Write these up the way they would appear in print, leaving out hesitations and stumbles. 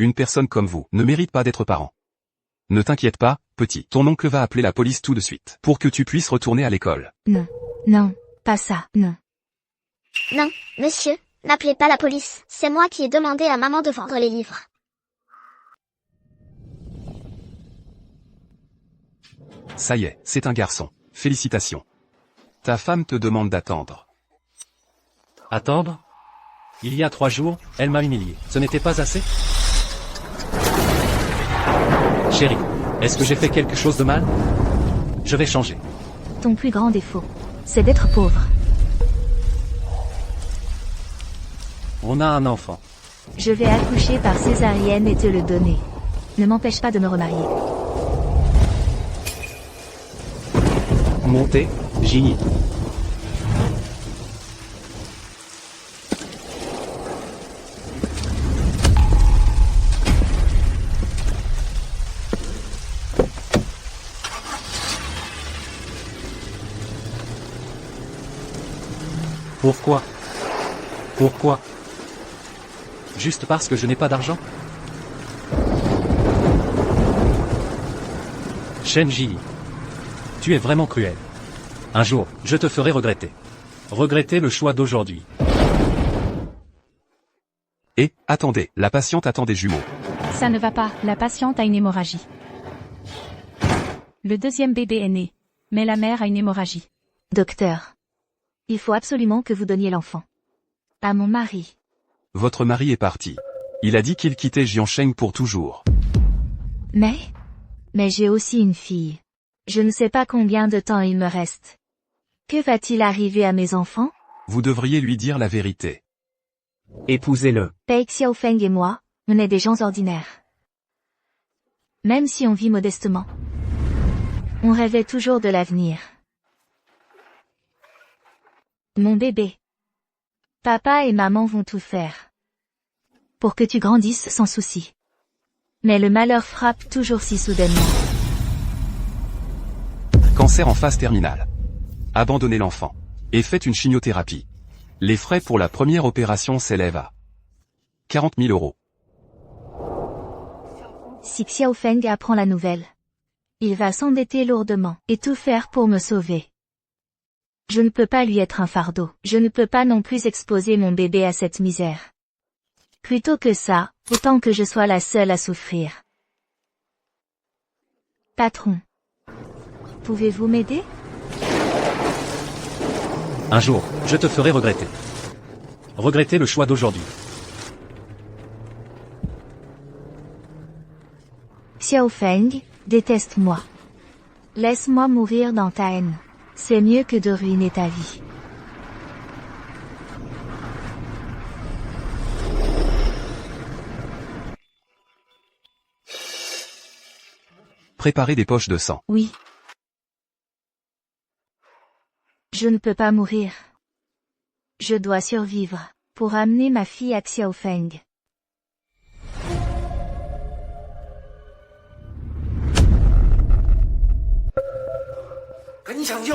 Une personne comme vous ne mérite pas d'être parent. Ne t'inquiète pas, petit. Ton oncle va appeler la police tout de suite, pour que tu puisses retourner à l'école. Non. Non, pas ça, non. Non, monsieur, n'appelez pas la police. C'est moi qui ai demandé à maman de vendre les livres. Ça y est, c'est un garçon. Félicitations. Ta femme te demande d'attendre. Attendre? Il y a 3 jours, elle m'a humilié. Ce n'était pas assez? Chérie, est-ce que j'ai fait quelque chose de mal? Je vais changer. Ton plus grand défaut, c'est d'être pauvre. On a un enfant. Je vais accoucher par césarienne et te le donner. Ne m'empêche pas de me remarier. Montez, Ginny. Pourquoi? Pourquoi? Juste parce que je n'ai pas d'argent? Shenji, tu es vraiment cruel. Un jour, je te ferai regretter. Regretter le choix d'aujourd'hui. Et, attendez, la patiente attend des jumeaux. Ça ne va pas, la patiente a une hémorragie. Le deuxième bébé est né, mais la mère a une hémorragie. Docteur, il faut absolument que vous donniez l'enfant à mon mari. Votre mari est parti. Il a dit qu'il quittait Jiansheng pour toujours. Mais j'ai aussi une fille. Je ne sais pas combien de temps il me reste. Que va-t-il arriver à mes enfants? Vous devriez lui dire la vérité. Épousez-le. Pei Xiaofeng et moi, on est des gens ordinaires. Même si on vit modestement, on rêvait toujours de l'avenir. Mon bébé. Papa et maman vont tout faire pour que tu grandisses sans souci. Mais le malheur frappe toujours si soudainement. Cancer en phase terminale. Abandonnez l'enfant. Et faites une chimiothérapie. Les frais pour la première opération s'élèvent à 40 000 €. Si Xiaofeng apprend la nouvelle, il va s'endetter lourdement et tout faire pour me sauver. Je ne peux pas lui être un fardeau. Je ne peux pas non plus exposer mon bébé à cette misère. Plutôt que ça, autant que je sois la seule à souffrir. Patron, pouvez-vous m'aider? Un jour, je te ferai regretter. Regretter le choix d'aujourd'hui. Xiaofeng, déteste-moi. Laisse-moi mourir dans ta haine. C'est mieux que de ruiner ta vie. Préparez des poches de sang. Oui. Je ne peux pas mourir. Je dois survivre pour amener ma fille à Xiaofeng.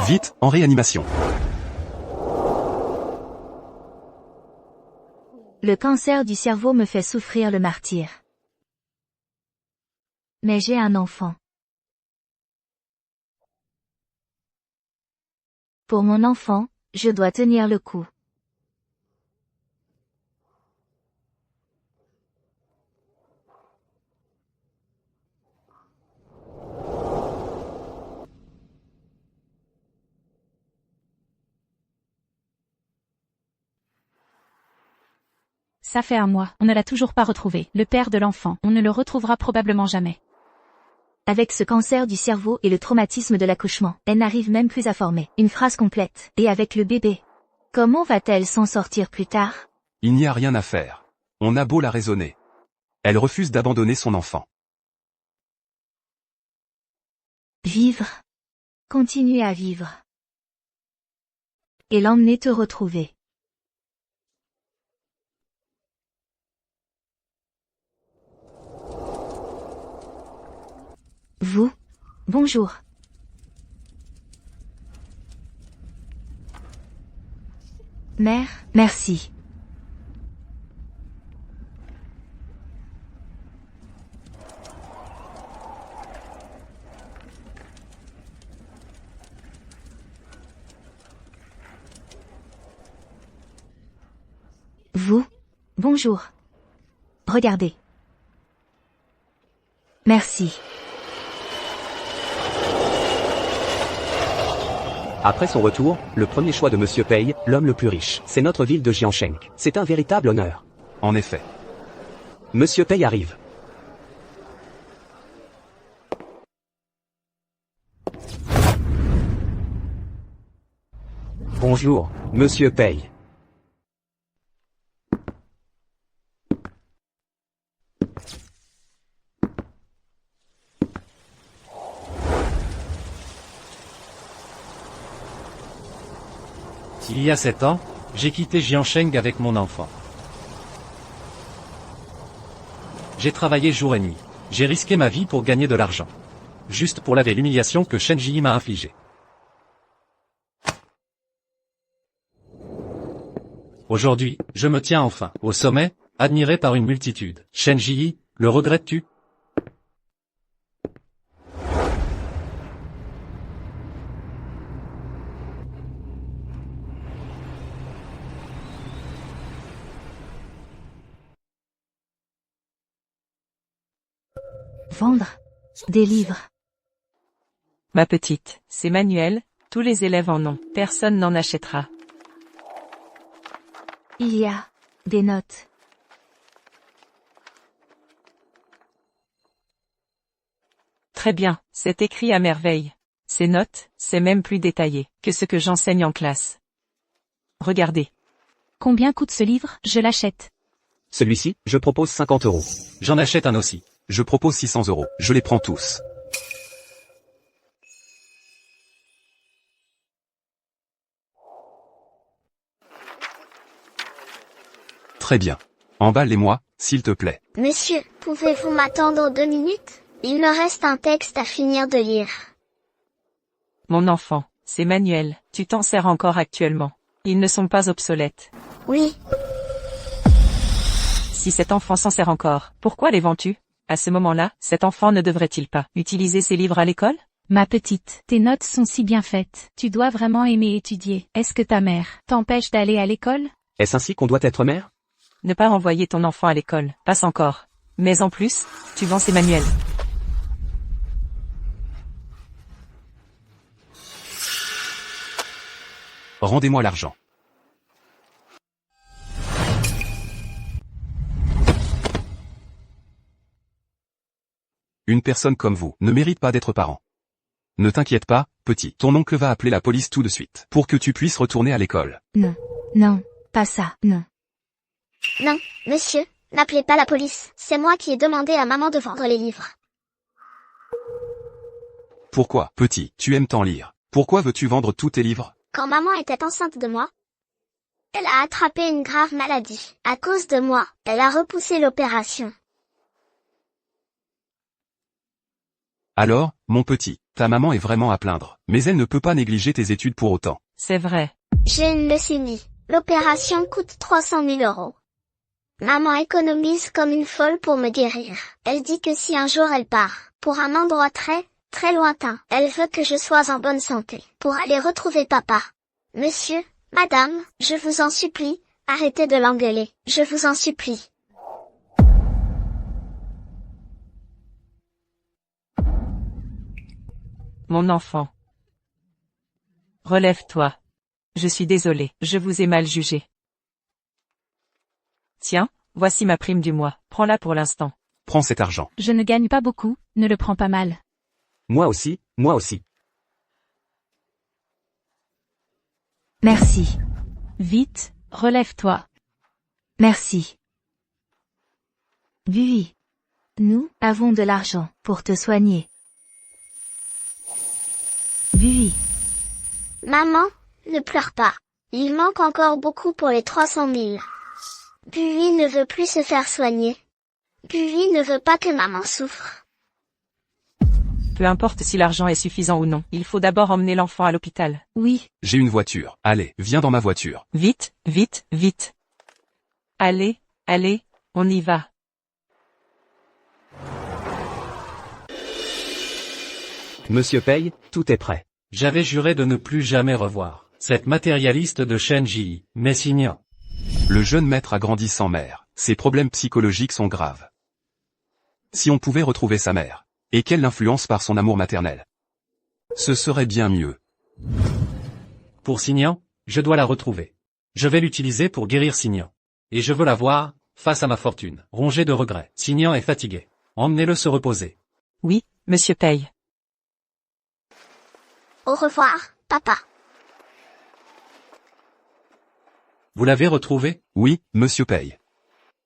Vite, en réanimation. Le cancer du cerveau me fait souffrir le martyre. Mais j'ai un enfant. Pour mon enfant, je dois tenir le coup. Ça fait un mois, on ne l'a toujours pas retrouvé. Le père de l'enfant, on ne le retrouvera probablement jamais. Avec ce cancer du cerveau et le traumatisme de l'accouchement, elle n'arrive même plus à former une phrase complète. Et avec le bébé, comment va-t-elle s'en sortir plus tard? Il n'y a rien à faire. On a beau la raisonner. Elle refuse d'abandonner son enfant. Vivre. Continuer à vivre. Et l'emmener te retrouver. Vous? Bonjour. Mère, merci. Vous? Bonjour. Regardez. Merci. Après son retour, le premier choix de Monsieur Pei, l'homme le plus riche, c'est notre ville de Jiansheng. C'est un véritable honneur. En effet. Monsieur Pei arrive. Bonjour, Monsieur Pei. Il y a 7 ans, j'ai quitté Jiansheng avec mon enfant. J'ai travaillé jour et nuit. J'ai risqué ma vie pour gagner de l'argent. Juste pour laver l'humiliation que Shen Ji m'a infligée. Aujourd'hui, je me tiens enfin au sommet, admiré par une multitude. Shen Ji, le regrettes-tu? Vendre des livres. Ma petite, c'est manuel, tous les élèves en ont, personne n'en achètera. Il y a des notes. Très bien, c'est écrit à merveille. Ces notes, c'est même plus détaillé que ce que j'enseigne en classe. Regardez. Combien coûte ce livre? Je l'achète. Celui-ci, je propose 50 €. J'en achète un aussi. Je propose 600 €. Je les prends tous. Très bien. Emballe-les-moi, s'il te plaît. Monsieur, pouvez-vous m'attendre 2 minutes? Il me reste un texte à finir de lire. Mon enfant, c'est manuel, tu t'en sers encore actuellement. Ils ne sont pas obsolètes. Oui, Si cet enfant s'en sert encore, pourquoi les vends-tu? À ce moment-là, cet enfant ne devrait-il pas utiliser ses livres à l'école? Ma petite, tes notes sont si bien faites. Tu dois vraiment aimer étudier. Est-ce que ta mère t'empêche d'aller à l'école? Est-ce ainsi qu'on doit être mère? Ne pas renvoyer ton enfant à l'école, passe encore. Mais en plus, tu vends ces manuels. Rendez-moi l'argent. Une personne comme vous ne mérite pas d'être parent. Ne t'inquiète pas, petit. Ton oncle va appeler la police tout de suite pour que tu puisses retourner à l'école. Non. Non. Pas ça. Non. non, monsieur, n'appelez pas la police. C'est moi qui ai demandé à maman de vendre les livres. Pourquoi, petit, tu aimes tant lire? Pourquoi veux-tu vendre tous tes livres? Quand maman était enceinte de moi, elle a attrapé une grave maladie. À cause de moi, elle a repoussé l'opération. Alors, mon petit, ta maman est vraiment à plaindre, mais elle ne peut pas négliger tes études pour autant. C'est vrai. J'ai une leucémie. L'opération coûte 300 000 €. Maman économise comme une folle pour me guérir. Elle dit que si un jour elle part, pour un endroit très, très lointain, elle veut que je sois en bonne santé, pour aller retrouver papa. Monsieur, madame, je vous en supplie, arrêtez de l'engueuler, je vous en supplie. Mon enfant. Relève-toi. Je suis désolé, je vous ai mal jugé. Tiens, voici ma prime du mois, prends-la pour l'instant. Prends cet argent. Je ne gagne pas beaucoup, ne le prends pas mal. Moi aussi, moi aussi. Merci. Vite, relève-toi. Merci. Bui. Nous avons de l'argent pour te soigner. Bui. Maman, ne pleure pas. Il manque encore beaucoup pour les 300 000. Bui ne veut plus se faire soigner. Bui ne veut pas que maman souffre. Peu importe si l'argent est suffisant ou non, il faut d'abord emmener l'enfant à l'hôpital. Oui. J'ai une voiture. Allez, viens dans ma voiture. Vite, vite, vite. Allez, allez, on y va. Monsieur Pei, tout est prêt. J'avais juré de ne plus jamais revoir cette matérialiste de Shen Ji, mais signant. Le jeune maître a grandi sans mère. Ses problèmes psychologiques sont graves. Si on pouvait retrouver sa mère, et qu'elle l'influence par son amour maternel, ce serait bien mieux. Pour Signan, je dois la retrouver. Je vais l'utiliser pour guérir Signan. Et je veux la voir, face à ma fortune, rongée de regrets. Signan est fatigué. Emmenez-le se reposer. Oui, monsieur Paye. Au revoir, papa. Vous l'avez retrouvé? Oui, monsieur Paye.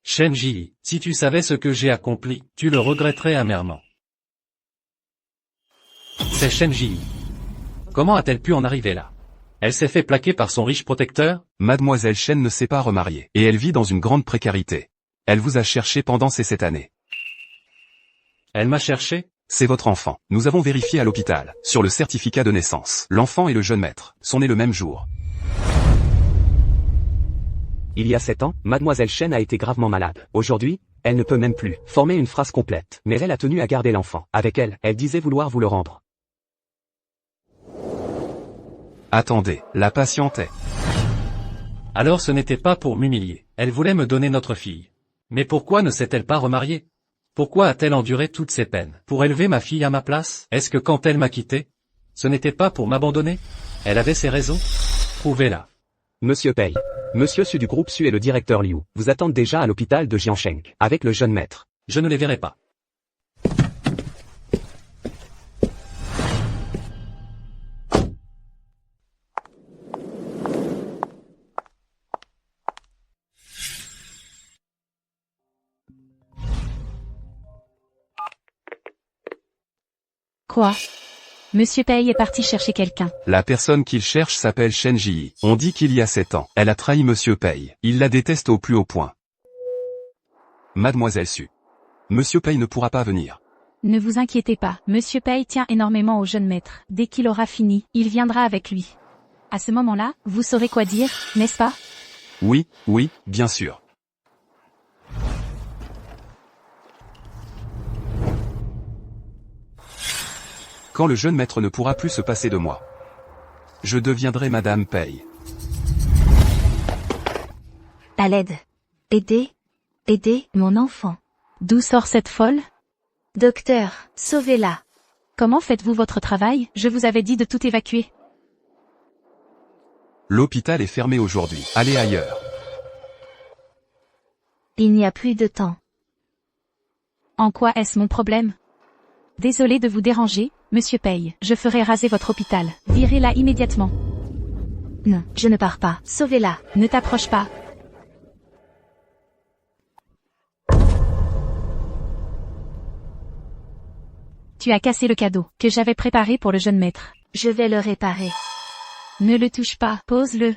Shen Ji, si tu savais ce que j'ai accompli, tu le regretterais amèrement. C'est Shen Ji. Comment a-t-elle pu en arriver là? Elle s'est fait plaquer par son riche protecteur? Mademoiselle Chen ne s'est pas remariée, et elle vit dans une grande précarité. Elle vous a cherché pendant ces 7 années. Elle m'a cherché? C'est votre enfant. Nous avons vérifié à l'hôpital, sur le certificat de naissance. L'enfant et le jeune maître sont nés le même jour. Il y a 7 ans, Mademoiselle Chen a été gravement malade. Aujourd'hui, elle ne peut même plus former une phrase complète. Mais elle a tenu à garder l'enfant. Avec elle, elle disait vouloir vous le rendre. Attendez, la patiente est... Alors ce n'était pas pour m'humilier. Elle voulait me donner notre fille. Mais pourquoi ne s'est-elle pas remariée? Pourquoi a-t-elle enduré toutes ces peines? Pour élever ma fille à ma place? Est-ce que quand elle m'a quitté, ce n'était pas pour m'abandonner? Elle avait ses raisons? Prouvez-la. Monsieur Pei. Monsieur Su du groupe Su et le directeur Liu vous attendent déjà à l'hôpital de Jiansheng, avec le jeune maître. Je ne les verrai pas. Quoi? Monsieur Paye est parti chercher quelqu'un. La personne qu'il cherche s'appelle Shen Ji. On dit qu'il y a 7 ans, elle a trahi Monsieur Pei. Il la déteste au plus haut point. Mademoiselle Su. Monsieur Pei ne pourra pas venir. Ne vous inquiétez pas, Monsieur Paye tient énormément au jeune maître. Dès qu'il aura fini, il viendra avec lui. À ce moment-là, vous saurez quoi dire, n'est-ce pas? Oui, oui, bien sûr. Quand le jeune maître ne pourra plus se passer de moi, je deviendrai Madame Pei. À l'aide. Aidez mon enfant. D'où sort cette folle? Docteur, sauvez-la. Comment faites-vous votre travail? Je vous avais dit de tout évacuer. L'hôpital est fermé aujourd'hui. Allez ailleurs. Il n'y a plus de temps. En quoi est-ce mon problème? Désolé de vous déranger, Monsieur Paye. Je ferai raser votre hôpital. Virez-la immédiatement. Non, je ne pars pas. Sauvez-la. Ne t'approche pas. Tu as cassé le cadeau que j'avais préparé pour le jeune maître. Je vais le réparer. Ne le touche pas, pose-le.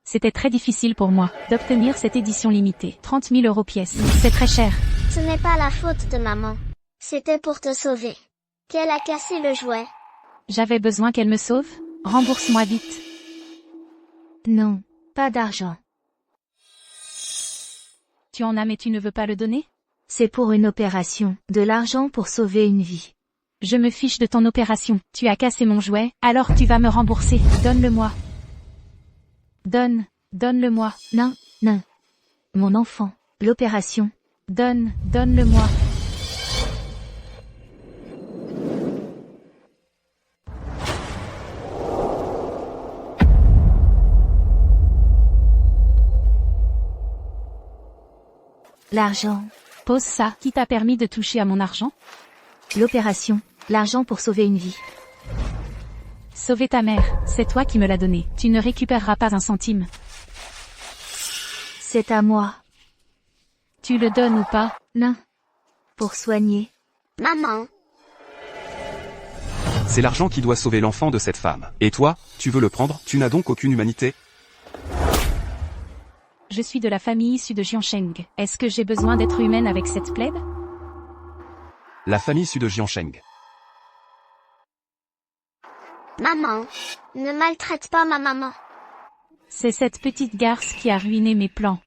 C'était très difficile pour moi d'obtenir cette édition limitée. 30 000 € pièce. C'est très cher. Ce n'est pas la faute de maman. C'était pour te sauver qu'elle a cassé le jouet. J'avais besoin qu'elle me sauve. Rembourse-moi vite. Non, pas d'argent. Tu en as mais tu ne veux pas le donner? C'est pour une opération, de l'argent pour sauver une vie. Je me fiche de ton opération. Tu as cassé mon jouet, alors tu vas me rembourser. Donne-le-moi. Donne-le-moi. Non. Mon enfant, l'opération. Donne-le-moi. L'argent. Pose ça. Qui t'a permis de toucher à mon argent? L'opération, l'argent pour sauver une vie. Sauver ta mère, c'est toi qui me l'as donné. Tu ne récupéreras pas un centime. C'est à moi. Tu le donnes ou pas? Non. Pour soigner. Maman. C'est l'argent qui doit sauver l'enfant de cette femme. Et toi, tu veux le prendre? Tu n'as donc aucune humanité? Je suis de la famille issue de Jiansheng. Est-ce que j'ai besoin d'être humaine avec cette plèbe? La famille issue de Jiansheng. Maman. Ne maltraite pas ma maman. C'est cette petite garce qui a ruiné mes plans.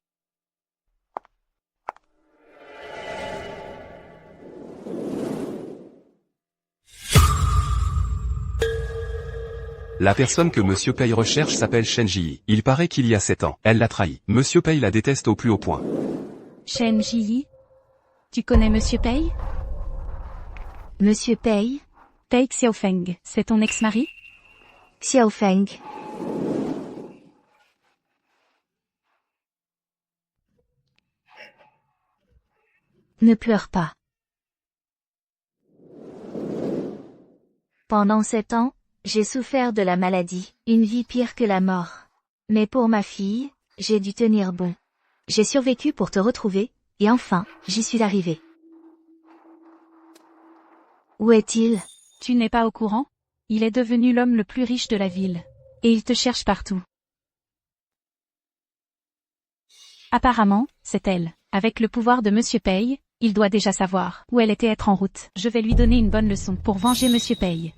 La personne que Monsieur Pei recherche s'appelle Shen Ji. Il paraît qu'il y a 7 ans, elle l'a trahi. Monsieur Pei la déteste au plus haut point. Shen Ji. Tu connais Monsieur Pei? Monsieur Pei, Pei Xiaofeng, c'est ton ex-mari? Xiaofeng. Ne pleure pas. Pendant 7 ans, j'ai souffert de la maladie, une vie pire que la mort. Mais pour ma fille, j'ai dû tenir bon. J'ai survécu pour te retrouver, et enfin, j'y suis arrivé. Où est-il? Tu n'es pas au courant? Il est devenu l'homme le plus riche de la ville. Et il te cherche partout. Apparemment, c'est elle. Avec le pouvoir de Monsieur Pei, il doit déjà savoir où elle était être en route. Je vais lui donner une bonne leçon pour venger Monsieur Pei.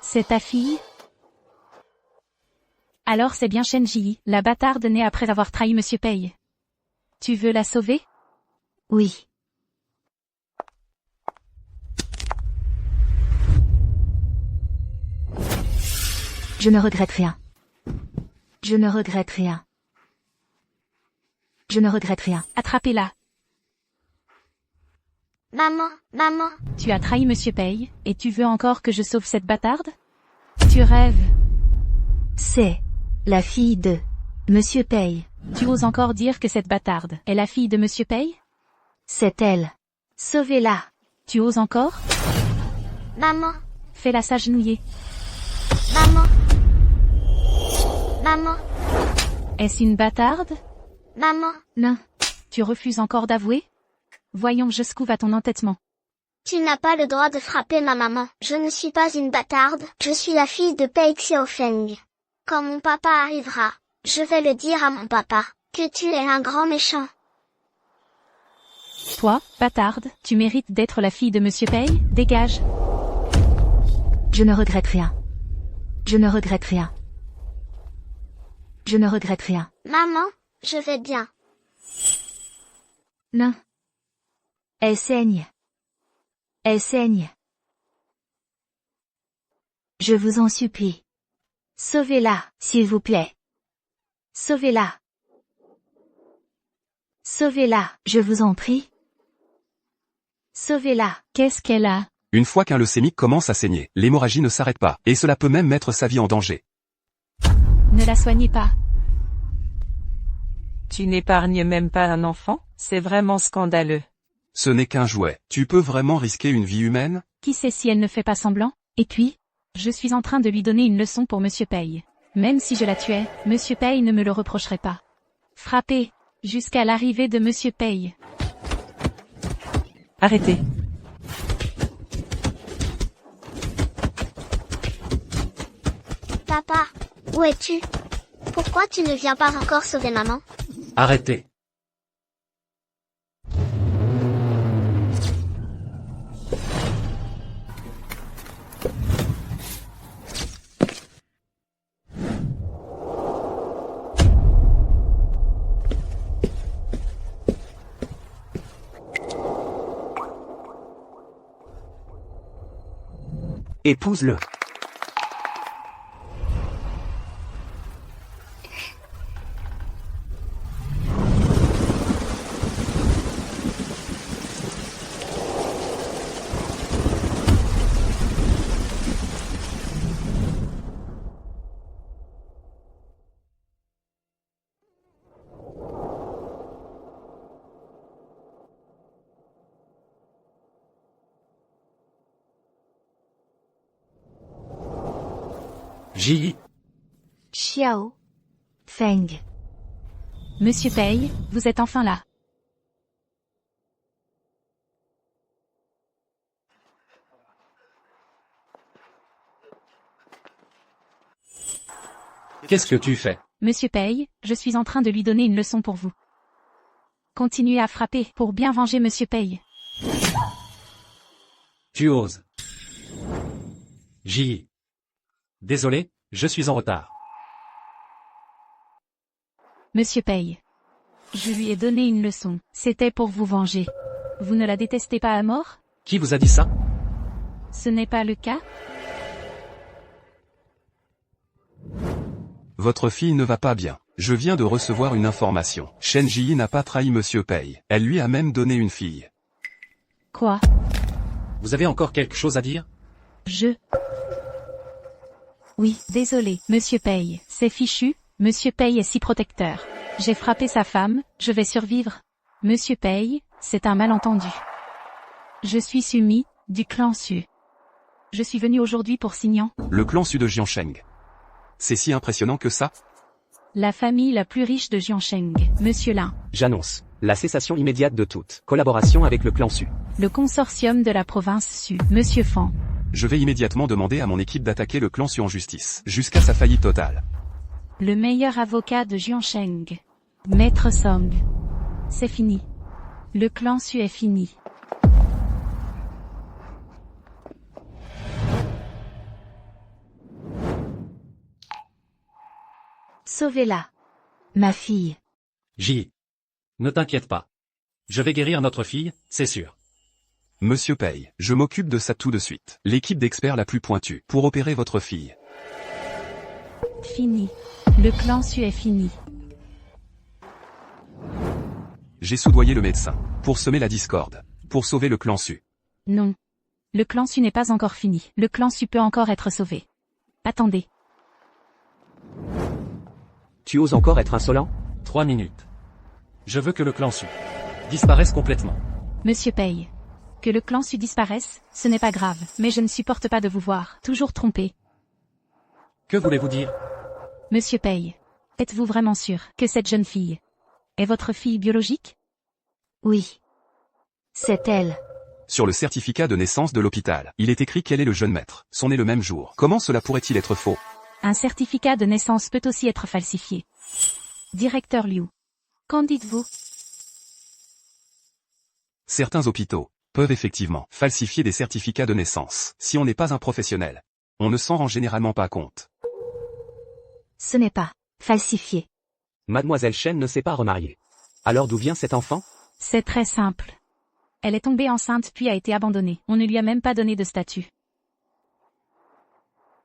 C'est ta fille? Alors c'est bien Shen Ji, la bâtarde née après avoir trahi Monsieur Pei. Tu veux la sauver? Oui. Je ne regrette rien. Je ne regrette rien. Je ne regrette rien. Attrapez-la. Maman. Tu as trahi Monsieur Pei, et tu veux encore que je sauve cette bâtarde? Tu rêves. C'est la fille de Monsieur Pei. Tu oses encore dire que cette bâtarde est la fille de Monsieur Pei? C'est elle. Sauvez-la. Tu oses encore? Maman. Fais-la s'agenouiller. Maman. Est-ce une bâtarde? Maman. Non. Tu refuses encore d'avouer? Voyons jusqu'où va ton entêtement. Tu n'as pas le droit de frapper ma maman. Je ne suis pas une bâtarde, je suis la fille de Pei Xiaofeng. Quand mon papa arrivera, je vais le dire à mon papa, que tu es un grand méchant. Toi, bâtarde, tu mérites d'être la fille de Monsieur Pei? Dégage. Je ne regrette rien. Je ne regrette rien. Je ne regrette rien. Maman, je vais bien. Non. Elle saigne. Elle saigne. Je vous en supplie. Sauvez-la, s'il vous plaît. Sauvez-la. Sauvez-la, je vous en prie. Sauvez-la. Qu'est-ce qu'elle a? Une fois qu'un leucémique commence à saigner, l'hémorragie ne s'arrête pas, et cela peut même mettre sa vie en danger. Ne la soignez pas. Tu n'épargnes même pas un enfant? C'est vraiment scandaleux. Ce n'est qu'un jouet. Tu peux vraiment risquer une vie humaine? Qui sait si elle ne fait pas semblant? Et puis, je suis en train de lui donner une leçon pour Monsieur Pei. Même si je la tuais, Monsieur Pei ne me le reprocherait pas. Frappez, jusqu'à l'arrivée de Monsieur Pei. Arrêtez. Papa, où es-tu? Pourquoi tu ne viens pas encore sauver maman? Arrêtez. Épouse-le. Ji. Xiao Feng. Monsieur Pei, vous êtes enfin là. Qu'est-ce que tu fais? Monsieur Pei, je suis en train de lui donner une leçon pour vous. Continuez à frapper pour bien venger Monsieur Pei. Tu oses. Ji. Désolé, je suis en retard. Monsieur Pei. Je lui ai donné une leçon. C'était pour vous venger. Vous ne la détestez pas à mort? Qui vous a dit ça? Ce n'est pas le cas? Votre fille ne va pas bien. Je viens de recevoir une information. Shen Ji n'a pas trahi Monsieur Pei. Elle lui a même donné une fille. Quoi? Vous avez encore quelque chose à dire? Oui, désolé, Monsieur Pei. C'est fichu, Monsieur Pei est si protecteur. J'ai frappé sa femme, je vais survivre. Monsieur Pei, c'est un malentendu. Je suis Sumi, du clan Su. Je suis venu aujourd'hui pour Signan. Le clan Su de Jiansheng. C'est si impressionnant que ça? La famille la plus riche de Jiansheng, Monsieur Lin. J'annonce la cessation immédiate de toute collaboration avec le clan Su. Le consortium de la province Su, Monsieur Fan. Je vais immédiatement demander à mon équipe d'attaquer le clan Su en justice, jusqu'à sa faillite totale. Le meilleur avocat de Jiansheng, Maître Song. C'est fini. Le clan Su est fini. Sauvez-la. Ma fille. Ji. Ne t'inquiète pas. Je vais guérir notre fille, c'est sûr. Monsieur Pei, je m'occupe de ça tout de suite. L'équipe d'experts la plus pointue pour opérer votre fille. Fini. Le clan Su est fini. J'ai soudoyé le médecin. Pour semer la discorde. Pour sauver le clan Su. Non. Le clan Su n'est pas encore fini. Le clan Su peut encore être sauvé. Attendez. Tu oses encore être insolent? 3 minutes. Je veux que le clan Su disparaisse complètement. Monsieur Pei. Que le clan Su disparaisse, ce n'est pas grave, mais je ne supporte pas de vous voir toujours trompé. Que voulez-vous dire? Monsieur Pei. Êtes-vous vraiment sûr que cette jeune fille est votre fille biologique? Oui. C'est elle. Sur le certificat de naissance de l'hôpital, il est écrit quel est le jeune maître. Sont nés le même jour. Comment cela pourrait-il être faux? Un certificat de naissance peut aussi être falsifié. Directeur Liu. Qu'en dites-vous? Certains hôpitaux peuvent effectivement falsifier des certificats de naissance. Si on n'est pas un professionnel, on ne s'en rend généralement pas compte. Ce n'est pas falsifié. Mademoiselle Shen ne s'est pas remariée. Alors d'où vient cet enfant? C'est très simple. Elle est tombée enceinte puis a été abandonnée. On ne lui a même pas donné de statut.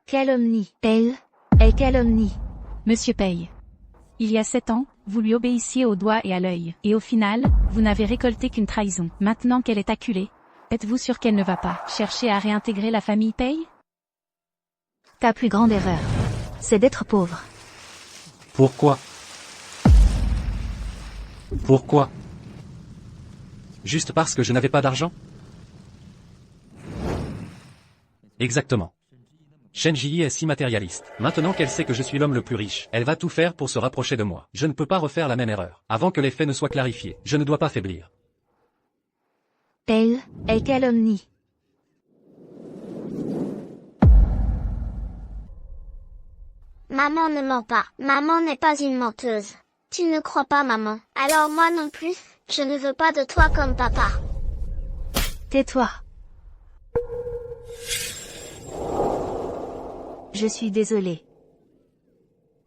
Calomnie. Elle calomnie. Monsieur Pei. Il y a 7 ans, vous lui obéissiez au doigt et à l'œil. Et au final, vous n'avez récolté qu'une trahison. Maintenant qu'elle est acculée, êtes-vous sûr qu'elle ne va pas chercher à réintégrer la famille Pei? Ta plus grande erreur, c'est d'être pauvre. Pourquoi? Pourquoi? Juste parce que je n'avais pas d'argent? Exactement. Shen Ji est si matérialiste. Maintenant qu'elle sait que je suis l'homme le plus riche, elle va tout faire pour se rapprocher de moi. Je ne peux pas refaire la même erreur. Avant que les faits ne soient clarifiés, je ne dois pas faiblir. Elle calomnie. Maman ne ment pas. Maman n'est pas une menteuse. Tu ne crois pas maman. Alors moi non plus, je ne veux pas de toi comme papa. Tais-toi. Je suis désolée.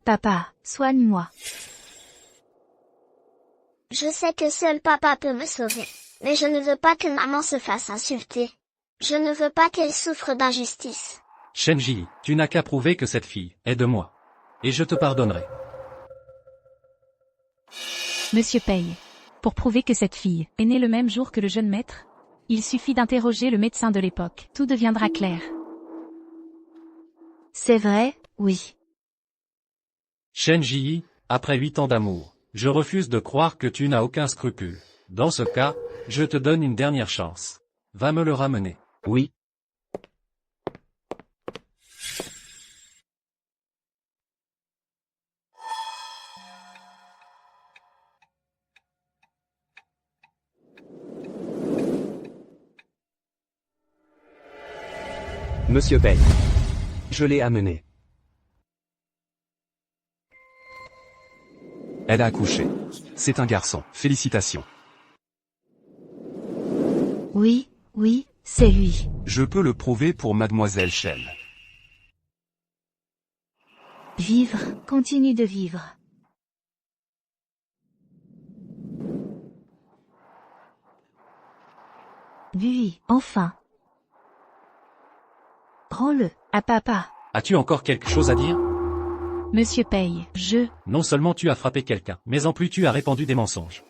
Papa, soigne-moi. Je sais que seul papa peut me sauver. Mais je ne veux pas que maman se fasse insulter. Je ne veux pas qu'elle souffre d'injustice. Shen Ji, tu n'as qu'à prouver que cette fille est de moi. Et je te pardonnerai. Monsieur Pei. Pour prouver que cette fille est née le même jour que le jeune maître, il suffit d'interroger le médecin de l'époque. Tout deviendra clair. C'est vrai, oui. Shen Ji, après 8 ans d'amour, je refuse de croire que tu n'as aucun scrupule. Dans ce cas, je te donne une dernière chance. Va me le ramener. Oui. Monsieur Pei. Je l'ai amené. Elle a accouché. C'est un garçon. Félicitations. Oui, c'est lui. Je peux le prouver pour Mademoiselle Shen. Vivre, continue de vivre. Oui, enfin. Rends-le à papa. As-tu encore quelque chose à dire? Monsieur Paye, Non seulement tu as frappé quelqu'un, mais en plus tu as répandu des mensonges.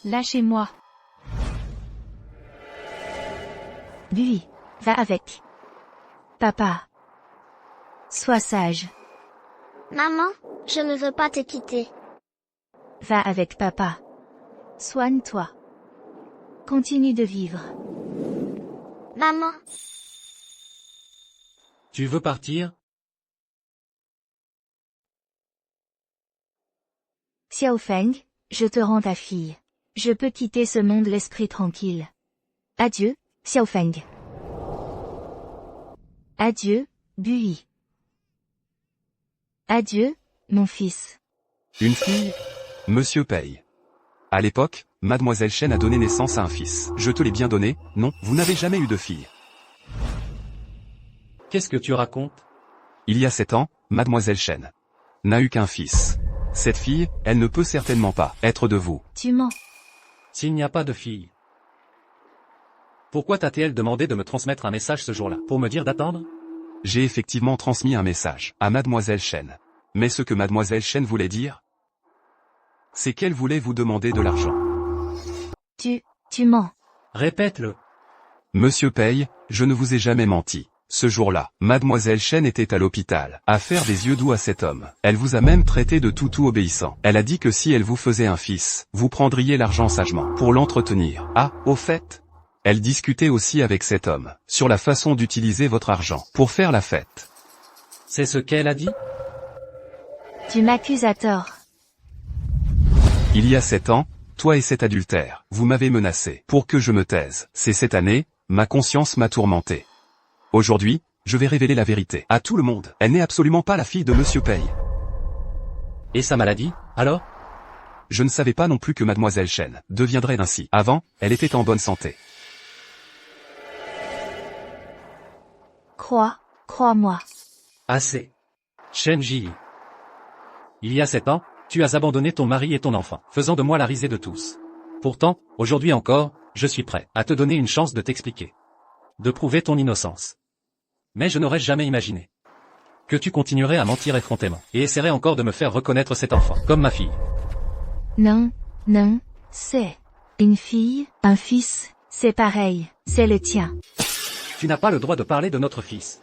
Lâchez-moi. Buis, va avec. Papa. Sois sage. Maman, je ne veux pas te quitter. Va avec papa. Soigne-toi. Continue de vivre. Maman, Tu veux partir? Xiao Feng, je te rends ta fille. Je peux quitter ce monde l'esprit tranquille. Adieu, Xiao Feng. Adieu, Bui. Adieu, mon fils. Une fille? Monsieur Paye. À l'époque, Mademoiselle Chen a donné naissance à un fils. Je te l'ai bien donné, non, vous n'avez jamais eu de fille. Qu'est-ce que tu racontes? Il y a 7 ans, Mademoiselle Chen n'a eu qu'un fils. Cette fille, elle ne peut certainement pas être de vous. Tu mens. S'il n'y a pas de fille. Pourquoi t'a-t-elle demandé de me transmettre un message ce jour-là? Pour me dire d'attendre? J'ai effectivement transmis un message à Mademoiselle Chen. Mais ce que Mademoiselle Chen voulait dire, c'est qu'elle voulait vous demander de l'argent. Tu mens. Répète-le. Monsieur Paye, je ne vous ai jamais menti. Ce jour-là, Mademoiselle Chen était à l'hôpital, à faire des yeux doux à cet homme. Elle vous a même traité de toutou obéissant. Elle a dit que si elle vous faisait un fils, vous prendriez l'argent sagement, pour l'entretenir. Ah, au fait, elle discutait aussi avec cet homme, sur la façon d'utiliser votre argent, pour faire la fête. C'est ce qu'elle a dit? Tu m'accuses à tort. Il y a 7 ans, toi et cet adultère, vous m'avez menacé, pour que je me taise. C'est cette année, ma conscience m'a tourmenté. Aujourd'hui, je vais révéler la vérité à tout le monde. Elle n'est absolument pas la fille de Monsieur Paye. Et sa maladie, alors? Je ne savais pas non plus que Mademoiselle Chen deviendrait ainsi. Avant, elle était en bonne santé. Crois-moi. Assez. Shen Ji. Il y a 7 ans, tu as abandonné ton mari et ton enfant, faisant de moi la risée de tous. Pourtant, aujourd'hui encore, je suis prêt à te donner une chance de t'expliquer. De prouver ton innocence. Mais je n'aurais jamais imaginé que tu continuerais à mentir effrontément, et essaierais encore de me faire reconnaître cet enfant, comme ma fille. Non, c'est une fille, un fils, c'est pareil, c'est le tien. Tu n'as pas le droit de parler de notre fils.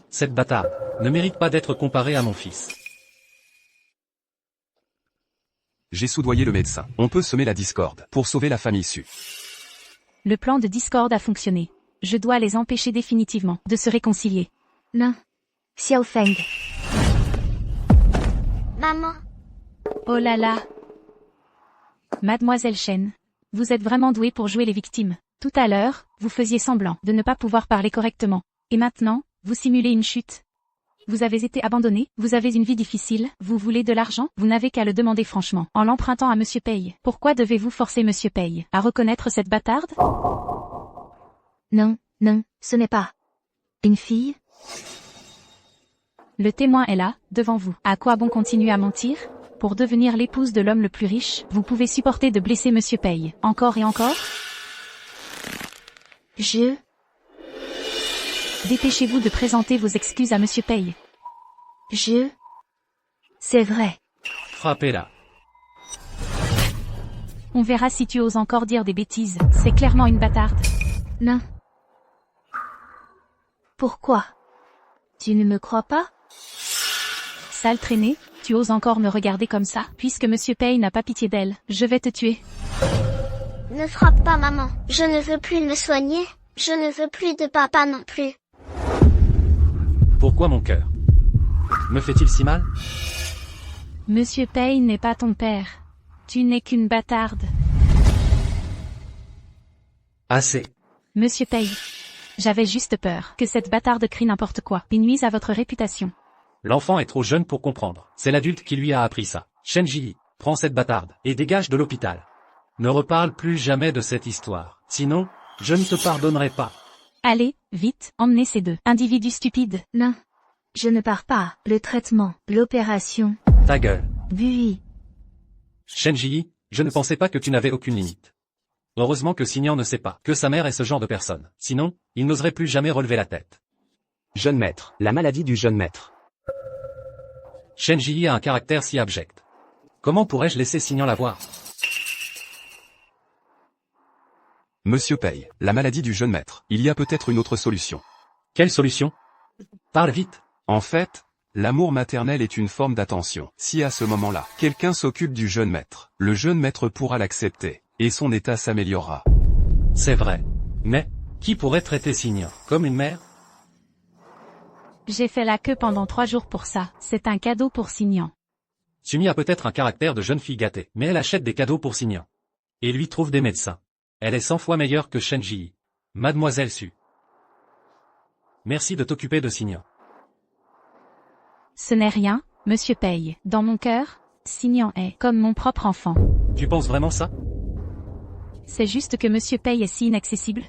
Cette bâtarde ne mérite pas d'être comparée à mon fils. J'ai soudoyé le médecin. On peut semer la discorde, pour sauver la famille Su. Le plan de discorde a fonctionné. Je dois les empêcher définitivement de se réconcilier. Non. Xiao Feng. maman, Oh là là. Mademoiselle Chen, vous êtes vraiment douée pour jouer les victimes. Tout à l'heure, vous faisiez semblant de ne pas pouvoir parler correctement. Et maintenant, vous simulez une chute. Vous avez été abandonnée, vous avez une vie difficile, vous voulez de l'argent, vous n'avez qu'à le demander franchement, en l'empruntant à Monsieur Paye. Pourquoi devez-vous forcer Monsieur Paye à reconnaître cette bâtarde? Non, ce n'est pas une fille. Le témoin est là, devant vous. À quoi bon continuer à mentir? Pour devenir l'épouse de l'homme le plus riche, vous pouvez supporter de blesser Monsieur Paye, encore et encore? Dépêchez-vous de présenter vos excuses à Monsieur Paye. C'est vrai. Frappez-la. On verra si tu oses encore dire des bêtises, c'est clairement une bâtarde. Non. Pourquoi? Tu ne me crois pas? Sale traînée, tu oses encore me regarder comme ça? Puisque Monsieur Paye n'a pas pitié d'elle, je vais te tuer. ne frappe pas maman. Je ne veux plus me soigner. Je ne veux plus de papa non plus. Pourquoi mon cœur me fait-il si mal? Monsieur Paye n'est pas ton père. Tu n'es qu'une bâtarde. Assez. Monsieur Paye. J'avais juste peur que cette bâtarde crie n'importe quoi et nuise à votre réputation. L'enfant est trop jeune pour comprendre. C'est l'adulte qui lui a appris ça. Shenji, prends cette bâtarde et dégage de l'hôpital. Ne reparle plus jamais de cette histoire. Sinon, je ne te pardonnerai pas. Allez, vite, emmenez ces deux individus stupides. Non. Je ne pars pas. Le traitement, l'opération. Ta gueule. Bui. Shenji, je ne pensais pas que tu n'avais aucune limite. Heureusement que Signan ne sait pas que sa mère est ce genre de personne. Sinon, il n'oserait plus jamais relever la tête. Jeune maître, la maladie du jeune maître. Shen Ji a un caractère si abject. Comment pourrais-je laisser Signan la voir? Monsieur Pei, la maladie du jeune maître. Il y a peut-être une autre solution. Quelle solution? Parle vite. En fait, l'amour maternel est une forme d'attention. Si à ce moment-là, quelqu'un s'occupe du jeune maître, le jeune maître pourra l'accepter, et son état s'améliorera. C'est vrai. Mais, qui pourrait traiter Signan comme une mère? J'ai fait la queue pendant 3 jours pour ça. C'est un cadeau pour Signan. Sumi a peut-être un caractère de jeune fille gâtée, mais elle achète des cadeaux pour Signan. Et lui trouve des médecins. Elle est 100 fois meilleure que Shen Ji. Mademoiselle Su. Merci de t'occuper de Signan. Ce n'est rien, Monsieur Pei. Dans mon cœur, Signan est comme mon propre enfant. Tu penses vraiment ça? C'est juste que Monsieur Pei est si inaccessible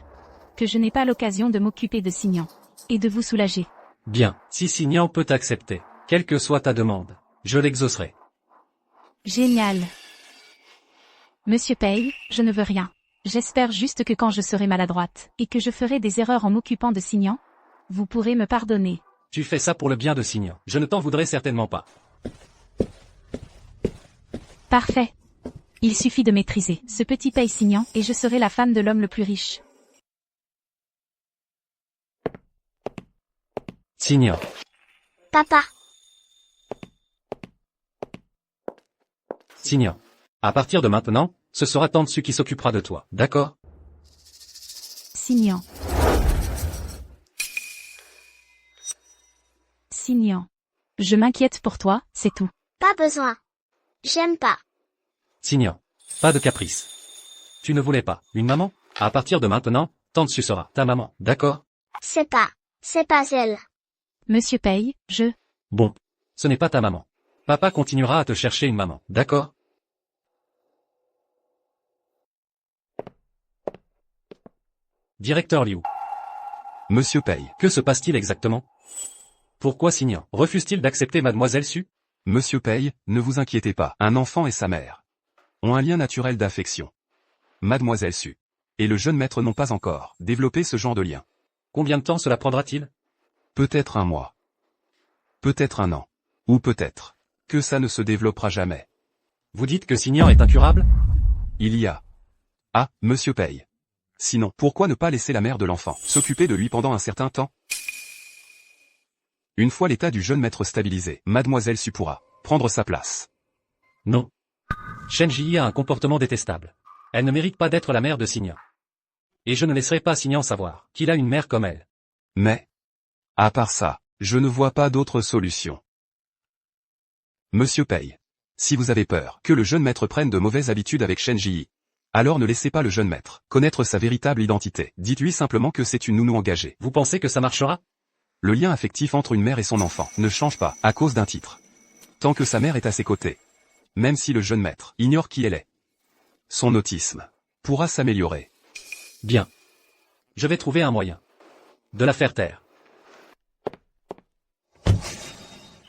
que je n'ai pas l'occasion de m'occuper de Signan et de vous soulager. Bien, si Signan peut t'accepter, quelle que soit ta demande, je l'exaucerai. Génial. Monsieur Pei, je ne veux rien. J'espère juste que quand je serai maladroite et que je ferai des erreurs en m'occupant de Signan, vous pourrez me pardonner. Tu fais ça pour le bien de Signan. Je ne t'en voudrais certainement pas. Parfait. Il suffit de maîtriser ce petit Pei Signan et je serai la femme de l'homme le plus riche. Signan. Papa, Signan. À partir de maintenant, ce sera Tantsu qui s'occupera de toi, d'accord? Signan. Signan. Je m'inquiète pour toi, c'est tout. pas besoin. J'aime pas. Signan. Pas de caprice. Tu ne voulais pas une maman? À partir de maintenant, Tantsu sera ta maman, d'accord? C'est pas elle. Monsieur Pei, Bon. Ce n'est pas ta maman. Papa continuera à te chercher une maman, d'accord? Directeur Liu. Monsieur Pei. Que se passe-t-il exactement? Pourquoi Signan refuse-t-il d'accepter Mademoiselle Su? Monsieur Pei, ne vous inquiétez pas, un enfant et sa mère ont un lien naturel d'affection. Mademoiselle Su et le jeune maître n'ont pas encore développé ce genre de lien. Combien de temps cela prendra-t-il? Peut-être un mois. Peut-être un an. Ou peut-être que ça ne se développera jamais. Vous dites que Signan est incurable? Il y a... Ah, Monsieur Pei. Sinon, pourquoi ne pas laisser la mère de l'enfant s'occuper de lui pendant un certain temps? Une fois l'état du jeune maître stabilisé, Mademoiselle Su pourra prendre sa place. Non. Shen Ji a un comportement détestable. Elle ne mérite pas d'être la mère de Signan. Et je ne laisserai pas Signan savoir qu'il a une mère comme elle. Mais, à part ça, je ne vois pas d'autre solution. Monsieur Pei. Si vous avez peur que le jeune maître prenne de mauvaises habitudes avec Shen Ji, alors ne laissez pas le jeune maître connaître sa véritable identité. Dites-lui simplement que c'est une nounou engagée. Vous pensez que ça marchera? Le lien affectif entre une mère et son enfant ne change pas à cause d'un titre. Tant que sa mère est à ses côtés. Même si le jeune maître ignore qui elle est. Son autisme pourra s'améliorer. Bien. Je vais trouver un moyen de la faire taire.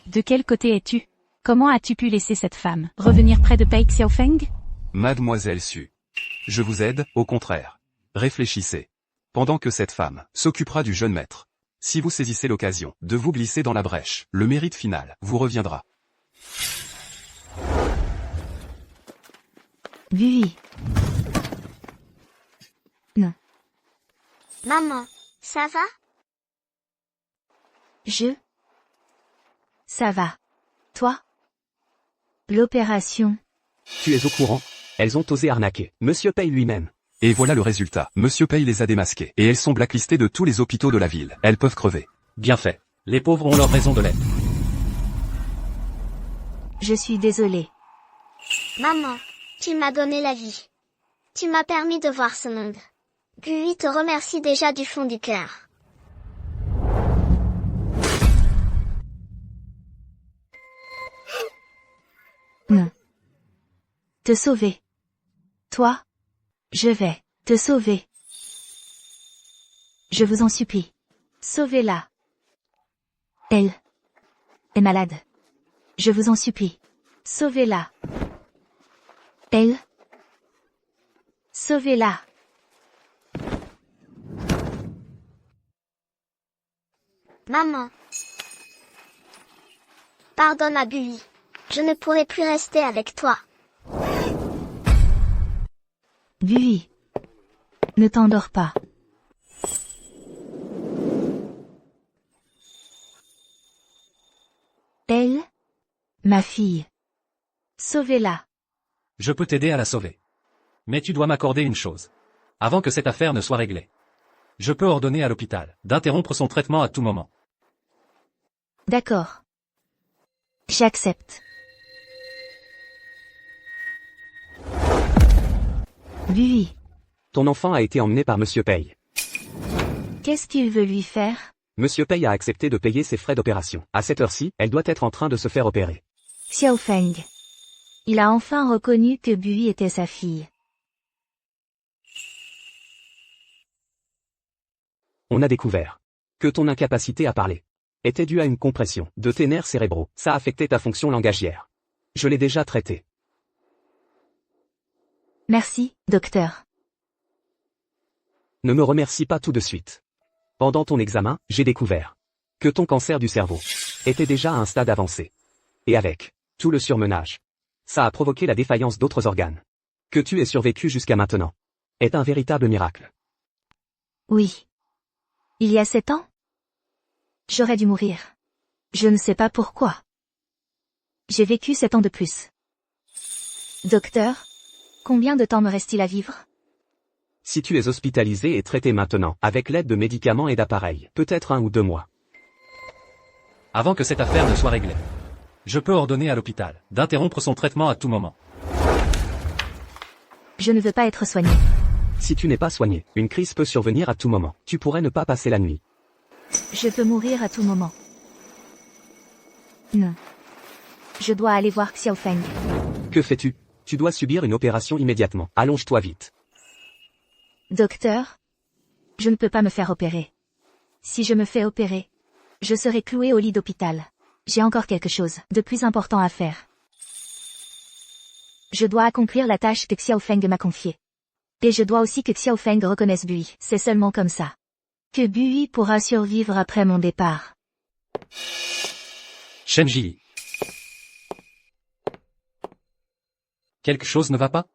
De quel côté es-tu? Comment as-tu pu laisser cette femme revenir près de Pei Xiaofeng? Mademoiselle Su. Je vous aide, au contraire. Réfléchissez. Pendant que cette femme s'occupera du jeune maître. Si vous saisissez l'occasion de vous glisser dans la brèche, le mérite final vous reviendra. Oui. Non. Maman, ça va? Ça va. Toi? L'opération. Tu es au courant? Elles ont osé arnaquer Monsieur Pei lui-même. Et voilà le résultat. Monsieur Pei les a démasquées. Et elles sont blacklistées de tous les hôpitaux de la ville. Elles peuvent crever. Bien fait. Les pauvres ont leur raison de l'être. Je suis désolée. Maman, tu m'as donné la vie. Tu m'as permis de voir ce monde. Gui te remercie déjà du fond du cœur. Non. Te sauver. Toi? Je vais te sauver. Je vous en supplie. Sauvez-la. Elle est malade. Je vous en supplie. Sauvez-la. Elle. Sauvez-la. Maman. Pardonne à Buy. Je ne pourrai plus rester avec toi. Buy. Ne t'endors pas. Elle, ma fille. Sauvez-la. Je peux t'aider à la sauver. Mais tu dois m'accorder une chose. Avant que cette affaire ne soit réglée. Je peux ordonner à l'hôpital d'interrompre son traitement à tout moment. D'accord. J'accepte. Buy. Ton enfant a été emmené par Monsieur Pei. Qu'est-ce qu'il veut lui faire? Monsieur Pei a accepté de payer ses frais d'opération. À cette heure-ci, elle doit être en train de se faire opérer. Xiao Feng. Il a enfin reconnu que Buy était sa fille. On a découvert que ton incapacité à parler était due à une compression de tes nerfs cérébraux. Ça affectait ta fonction langagière. Je l'ai déjà traité. Merci, docteur. Ne me remercie pas tout de suite. Pendant ton examen, j'ai découvert que ton cancer du cerveau était déjà à un stade avancé. Et avec tout le surmenage, ça a provoqué la défaillance d'autres organes. Que tu aies survécu jusqu'à maintenant est un véritable miracle. Oui. Il y a 7 ans? J'aurais dû mourir. Je ne sais pas pourquoi. J'ai vécu 7 ans de plus. Docteur, combien de temps me reste-t-il à vivre? Si tu es hospitalisé et traité maintenant, avec l'aide de médicaments et d'appareils, peut-être 1 ou 2 mois. Avant que cette affaire ne soit réglée. Je peux ordonner à l'hôpital d'interrompre son traitement à tout moment. Je ne veux pas être soigné. Si tu n'es pas soigné, une crise peut survenir à tout moment. Tu pourrais ne pas passer la nuit. Je peux mourir à tout moment. Non. Je dois aller voir Xiao Feng. Que fais-tu? Tu dois subir une opération immédiatement. Allonge-toi vite. Docteur, je ne peux pas me faire opérer. Si je me fais opérer, je serai cloué au lit d'hôpital. J'ai encore quelque chose de plus important à faire. Je dois accomplir la tâche que Xiao Feng m'a confiée. Et je dois aussi que Xiao Feng reconnaisse Buy. C'est seulement comme ça que Buy pourra survivre après mon départ. Shenji. Quelque chose ne va pas?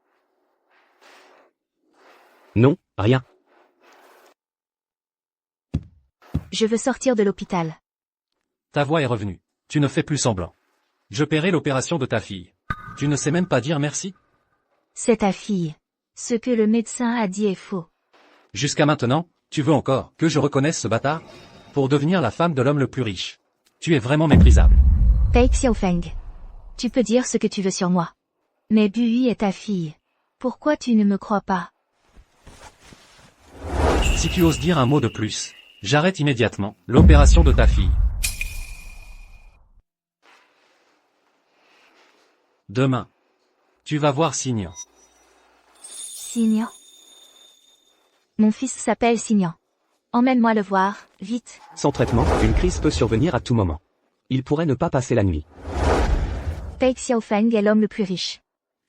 Non, rien. Je veux sortir de l'hôpital. Ta voix est revenue. Tu ne fais plus semblant. Je paierai l'opération de ta fille. Tu ne sais même pas dire merci? C'est ta fille. Ce que le médecin a dit est faux. Jusqu'à maintenant, tu veux encore que je reconnaisse ce bâtard? Pour devenir la femme de l'homme le plus riche. Tu es vraiment méprisable. Pei Xiaofeng. Tu peux dire ce que tu veux sur moi. Mais Buy est ta fille. Pourquoi tu ne me crois pas? Si tu oses dire un mot de plus, j'arrête immédiatement l'opération de ta fille. Demain. Tu vas voir Signan. Signan. Mon fils s'appelle Signan. Emmène-moi le voir, vite. Sans traitement, une crise peut survenir à tout moment. Il pourrait ne pas passer la nuit. Pei Xiaofeng est l'homme le plus riche.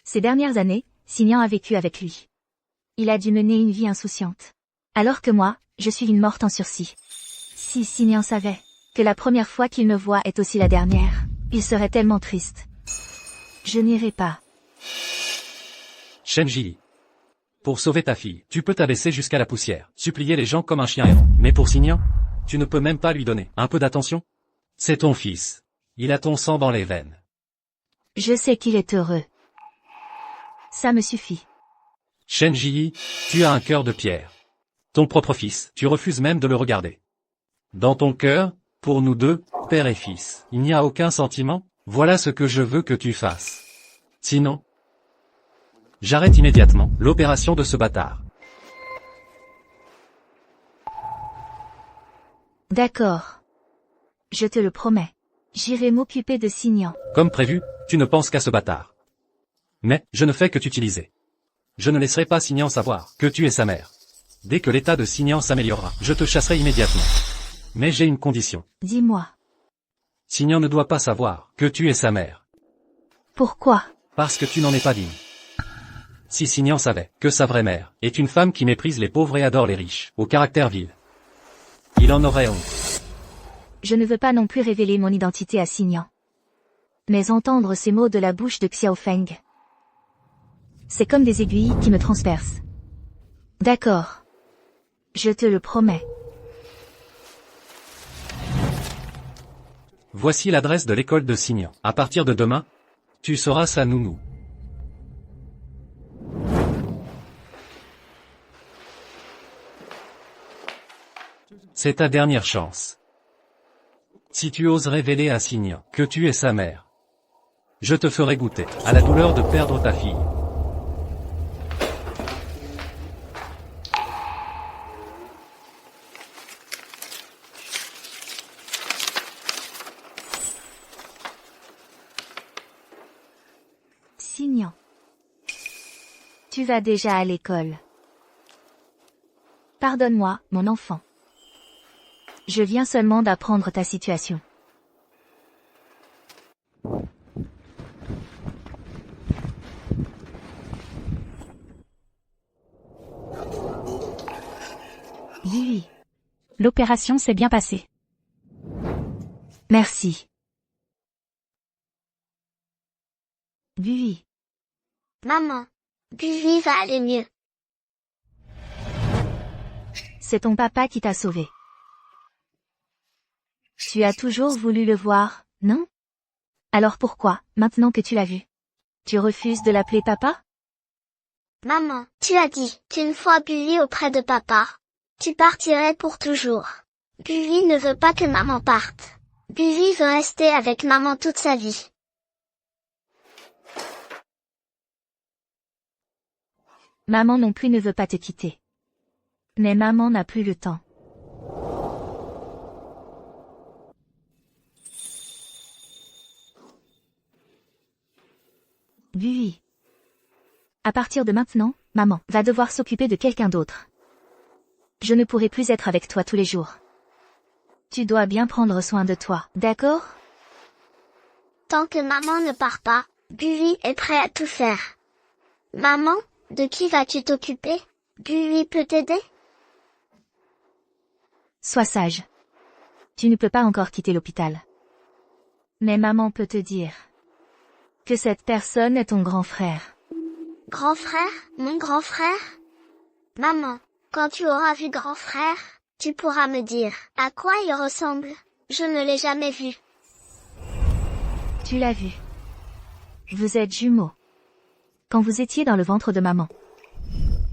Ces dernières années, Signan a vécu avec lui. Il a dû mener une vie insouciante. Alors que moi, je suis une morte en sursis. Si Signan savait que la première fois qu'il me voit est aussi la dernière, il serait tellement triste. Je n'irai pas. Shenji. Pour sauver ta fille, tu peux t'abaisser jusqu'à la poussière, supplier les gens comme un chien errant. Mais pour Signan, tu ne peux même pas lui donner un peu d'attention? C'est ton fils. Il a ton sang dans les veines. Je sais qu'il est heureux. Ça me suffit. Shenji, tu as un cœur de pierre. Ton propre fils, tu refuses même de le regarder. Dans ton cœur, pour nous deux, père et fils, il n'y a aucun sentiment? Voilà ce que je veux que tu fasses. Sinon, j'arrête immédiatement l'opération de ce bâtard. D'accord. Je te le promets. J'irai m'occuper de Signan. Comme prévu, tu ne penses qu'à ce bâtard. Mais, je ne fais que t'utiliser. Je ne laisserai pas Signan savoir que tu es sa mère. Dès que l'état de Signan s'améliorera, je te chasserai immédiatement. Mais j'ai une condition. Dis-moi. Signan ne doit pas savoir que tu es sa mère. Pourquoi? Parce que tu n'en es pas digne. Si Signan savait que sa vraie mère est une femme qui méprise les pauvres et adore les riches, au caractère vil, il en aurait honte. Je ne veux pas non plus révéler mon identité à Xingyan. Mais entendre ces mots de la bouche de Xiaofeng, c'est comme des aiguilles qui me transpercent. D'accord. Je te le promets. Voici l'adresse de l'école de Xingyan. À partir de demain, tu seras sa nounou. C'est ta dernière chance. Si tu oses révéler à Xingyan que tu es sa mère, je te ferai goûter à la douleur de perdre ta fille. Xingyan. Tu vas déjà à l'école. Pardonne-moi, mon enfant. Je viens seulement d'apprendre ta situation. Oui. L'opération s'est bien passée. Merci. Oui. Maman, Buvi va aller mieux. C'est ton papa qui t'a sauvé. Tu as toujours voulu le voir, non? Alors pourquoi, maintenant que tu l'as vu, tu refuses de l'appeler papa? Maman, tu as dit qu'une fois Buvi auprès de papa, tu partirais pour toujours. Buvi ne veut pas que maman parte. Buvi veut rester avec maman toute sa vie. Maman non plus ne veut pas te quitter. Mais maman n'a plus le temps. Oui. À partir de maintenant, maman va devoir s'occuper de quelqu'un d'autre. Je ne pourrai plus être avec toi tous les jours. Tu dois bien prendre soin de toi, d'accord? Tant que maman ne part pas, Buvi est prêt à tout faire. Maman, de qui vas-tu t'occuper? Buvi peut t'aider? Sois sage. Tu ne peux pas encore quitter l'hôpital. Mais maman peut te dire que cette personne est ton grand frère. Grand frère? Mon grand frère? Maman, quand tu auras vu grand frère, tu pourras me dire à quoi il ressemble. Je ne l'ai jamais vu. Tu l'as vu. Vous êtes jumeaux. Quand vous étiez dans le ventre de maman.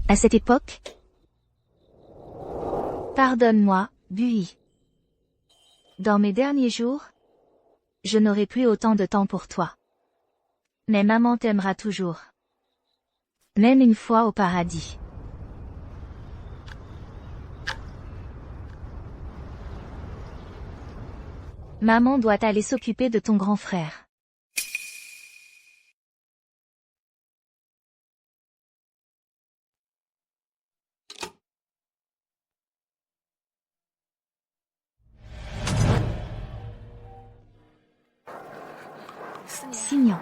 À cette époque? Pardonne-moi, Bui. Dans mes derniers jours, je n'aurai plus autant de temps pour toi. Mais maman t'aimera toujours. Même une fois au paradis. Maman doit aller s'occuper de ton grand frère. Xingyan.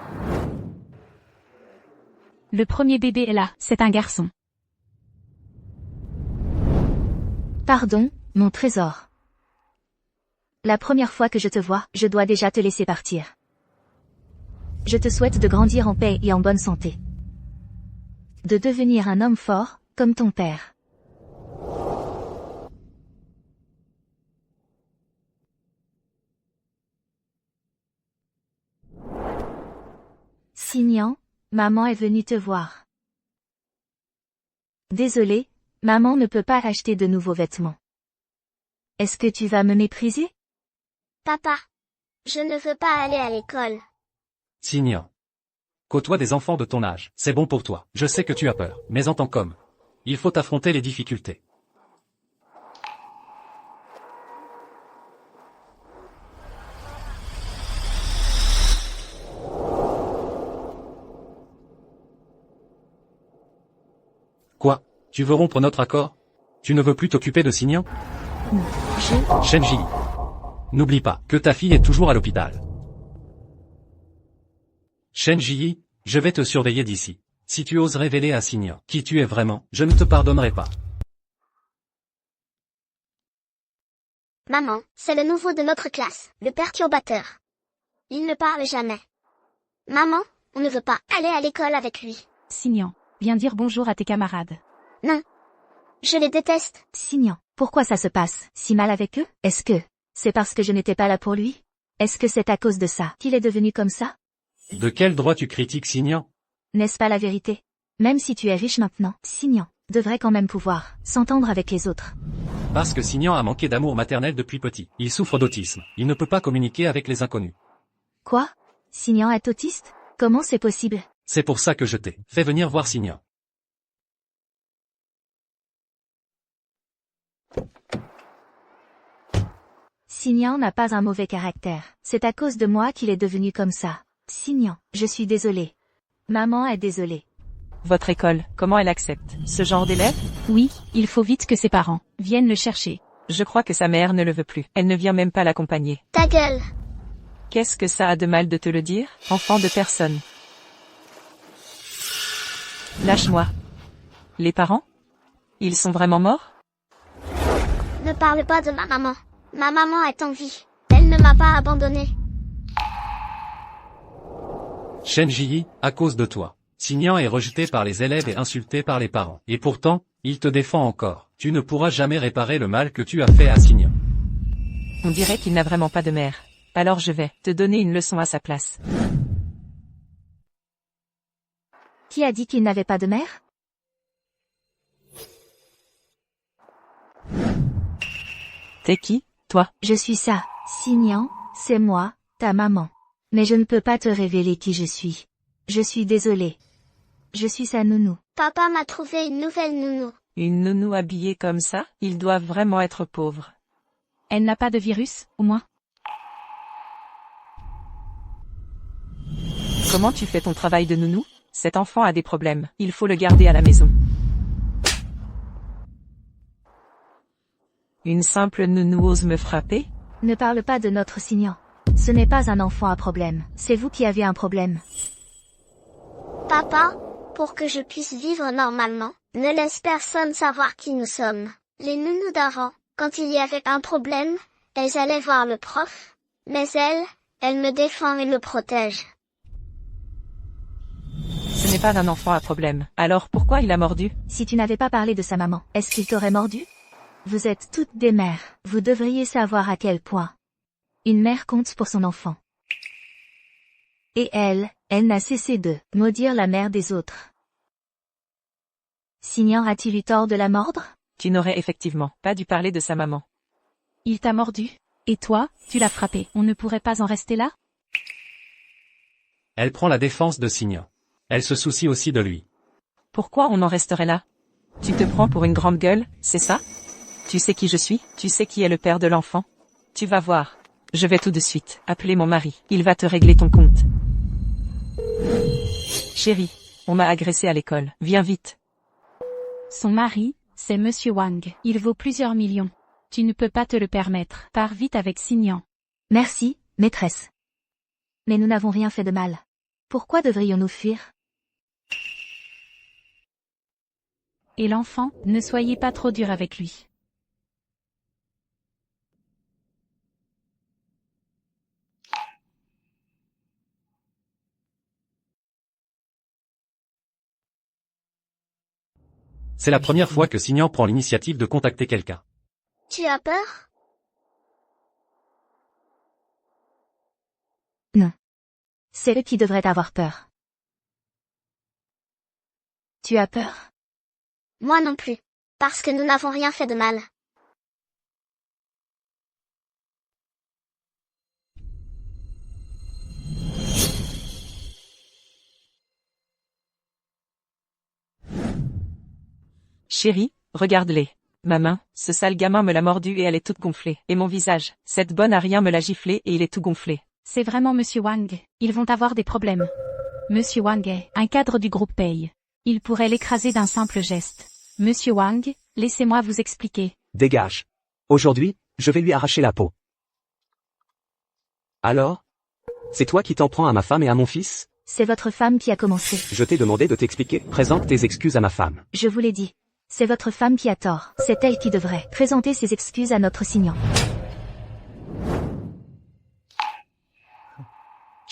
Le premier bébé est là, c'est un garçon. Pardon, mon trésor. La première fois que je te vois, je dois déjà te laisser partir. Je te souhaite de grandir en paix et en bonne santé. De devenir un homme fort, comme ton père. Xingyan, maman est venue te voir. Désolée, maman ne peut pas acheter de nouveaux vêtements. Est-ce que tu vas me mépriser? Papa, je ne veux pas aller à l'école. Xingyan. Côtoie des enfants de ton âge, c'est bon pour toi. Je sais que tu as peur, mais en tant qu'homme, il faut affronter les difficultés. Quoi? Tu veux rompre notre accord? Tu ne veux plus t'occuper de Xingyan? Non, Shenji. N'oublie pas que ta fille est toujours à l'hôpital. Shenji, je vais te surveiller d'ici. Si tu oses révéler à Xingyan qui tu es vraiment, je ne te pardonnerai pas. Maman, c'est le nouveau de notre classe, le perturbateur. Il ne parle jamais. Maman, on ne veut pas aller à l'école avec lui. Signan, viens dire bonjour à tes camarades. Non. Je les déteste. Signan, pourquoi ça se passe si mal avec eux? Est-ce que c'est parce que je n'étais pas là pour lui? Est-ce que c'est à cause de ça qu'il est devenu comme ça? De quel droit tu critiques Signan? N'est-ce pas la vérité? Même si tu es riche maintenant, Signan devrait quand même pouvoir s'entendre avec les autres. Parce que Signan a manqué d'amour maternel depuis petit. Il souffre d'autisme. Il ne peut pas communiquer avec les inconnus. Quoi? Signan est autiste? Comment c'est possible? C'est pour ça que je t'ai fait venir voir Signan. Signan n'a pas un mauvais caractère. C'est à cause de moi qu'il est devenu comme ça. Signan, je suis désolée. Maman est désolée. Votre école, comment elle accepte ce genre d'élève? Oui, il faut vite que ses parents viennent le chercher. Je crois que sa mère ne le veut plus. Elle ne vient même pas l'accompagner. Ta gueule. Qu'est-ce que ça a de mal de te le dire, enfant de personne? Lâche-moi. Les parents? Ils sont vraiment morts? Ne parle pas de ma maman. Ma maman est en vie. Elle ne m'a pas abandonné. Shen Ji, à cause de toi. Signan est rejeté par les élèves et insulté par les parents. Et pourtant, il te défend encore. Tu ne pourras jamais réparer le mal que tu as fait à Signan. On dirait qu'il n'a vraiment pas de mère. Alors je vais te donner une leçon à sa place. Qui a dit qu'il n'avait pas de mère? T'es qui, toi? Je suis ça. Signan, c'est moi, ta maman. Mais je ne peux pas te révéler qui je suis. Je suis désolée. Je suis sa nounou. Papa m'a trouvé une nouvelle nounou. Une nounou habillée comme ça? Ils doivent vraiment être pauvres. Elle n'a pas de virus, au moins? Comment tu fais ton travail de nounou? Cet enfant a des problèmes. Il faut le garder à la maison. Une simple nounou ose me frapper? Ne parle pas de notre Signan. Ce n'est pas un enfant à problème. C'est vous qui avez un problème. Papa, pour que je puisse vivre normalement, ne laisse personne savoir qui nous sommes. Les nounous d'avant, quand il y avait un problème, elles allaient voir le prof. Mais elle me défend et me protège. Ce n'est pas un enfant à problème. Alors pourquoi il a mordu? Si tu n'avais pas parlé de sa maman, est-ce qu'il t'aurait mordu? Vous êtes toutes des mères. Vous devriez savoir à quel point une mère compte pour son enfant. Et elle n'a cessé de maudire la mère des autres. Signan a-t-il eu tort de la mordre? Tu n'aurais effectivement pas dû parler de sa maman. Il t'a mordu? Et toi, tu l'as frappé. On ne pourrait pas en rester là? Elle prend la défense de Signan. Elle se soucie aussi de lui. Pourquoi on en resterait là? Tu te prends pour une grande gueule, c'est ça? Tu sais qui je suis? Tu sais qui est le père de l'enfant? Tu vas voir. Je vais tout de suite appeler mon mari. Il va te régler ton compte. Chérie, on m'a agressé à l'école. Viens vite. Son mari, c'est Monsieur Wang. Il vaut plusieurs millions. Tu ne peux pas te le permettre. Pars vite avec Signan. Merci, maîtresse. Mais nous n'avons rien fait de mal. Pourquoi devrions-nous fuir? Et l'enfant, ne soyez pas trop dur avec lui. C'est la première fois que Signan prend l'initiative de contacter quelqu'un. Tu as peur? Non. C'est eux qui devraient avoir peur. Tu as peur? Moi non plus. Parce que nous n'avons rien fait de mal. Chérie, regarde-les. Ma main, ce sale gamin me l'a mordu et elle est toute gonflée. Et mon visage, cette bonne à rien me l'a giflé et il est tout gonflé. C'est vraiment Monsieur Wang. Ils vont avoir des problèmes. Monsieur Wang est un cadre du groupe Pei. Il pourrait l'écraser d'un simple geste. Monsieur Wang, laissez-moi vous expliquer. Dégage. Aujourd'hui, je vais lui arracher la peau. Alors? C'est toi qui t'en prends à ma femme et à mon fils? C'est votre femme qui a commencé. Je t'ai demandé de t'expliquer. Présente tes excuses à ma femme. Je vous l'ai dit. C'est votre femme qui a tort. C'est elle qui devrait présenter ses excuses à notre Signan.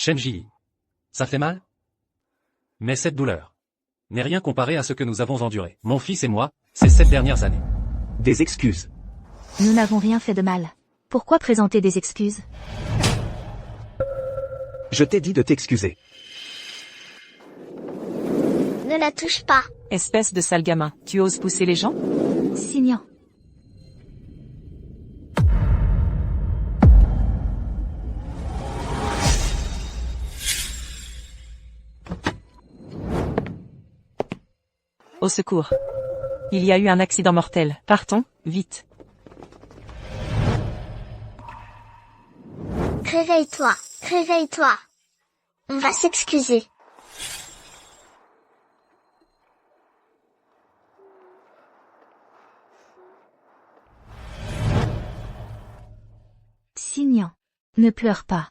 Shenji. Ça fait mal? Mais cette douleur n'est rien comparé à ce que nous avons enduré, mon fils et moi, ces 7 dernières années. Des excuses. Nous n'avons rien fait de mal. Pourquoi présenter des excuses? Je t'ai dit de t'excuser. Ne la touche pas. Espèce de sale gamin, tu oses pousser les gens? Signan. Au secours. Il y a eu un accident mortel. Partons, vite. Réveille-toi, réveille-toi. On va s'excuser. Signan. Ne pleure pas.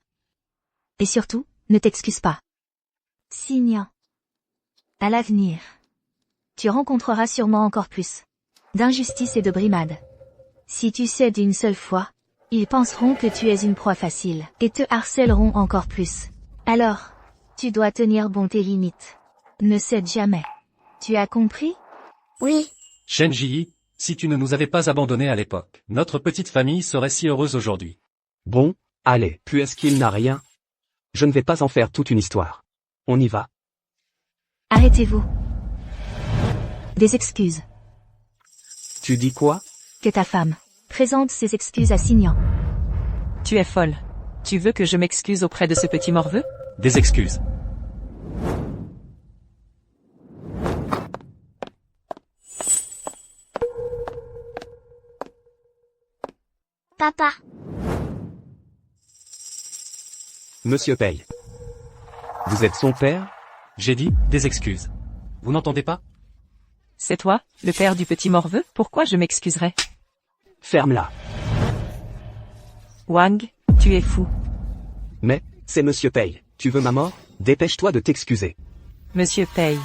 Et surtout, ne t'excuse pas. Signan. À l'avenir. Tu rencontreras sûrement encore plus d'injustice et de brimades. Si tu cèdes une seule fois, ils penseront que tu es une proie facile, et te harcèleront encore plus. Alors, tu dois tenir bon tes limites. Ne cède jamais. Tu as compris? Oui, Shenji, si tu ne nous avais pas abandonnés à l'époque, notre petite famille serait si heureuse aujourd'hui. Bon, allez, puisqu'il n'a rien. Je ne vais pas en faire toute une histoire. On y va. Arrêtez-vous. Des excuses. Tu dis quoi? Que ta femme présente ses excuses à Signan. Tu es folle. Tu veux que je m'excuse auprès de ce petit morveux? Des excuses. papa. Monsieur Paye. Vous êtes son père? J'ai dit, des excuses. Vous n'entendez pas? C'est toi, le père du petit morveux? Pourquoi je m'excuserais? Ferme-la. Wang, tu es fou. Mais, c'est Monsieur Paye. Tu veux ma mort? Dépêche-toi de t'excuser. Monsieur Paye.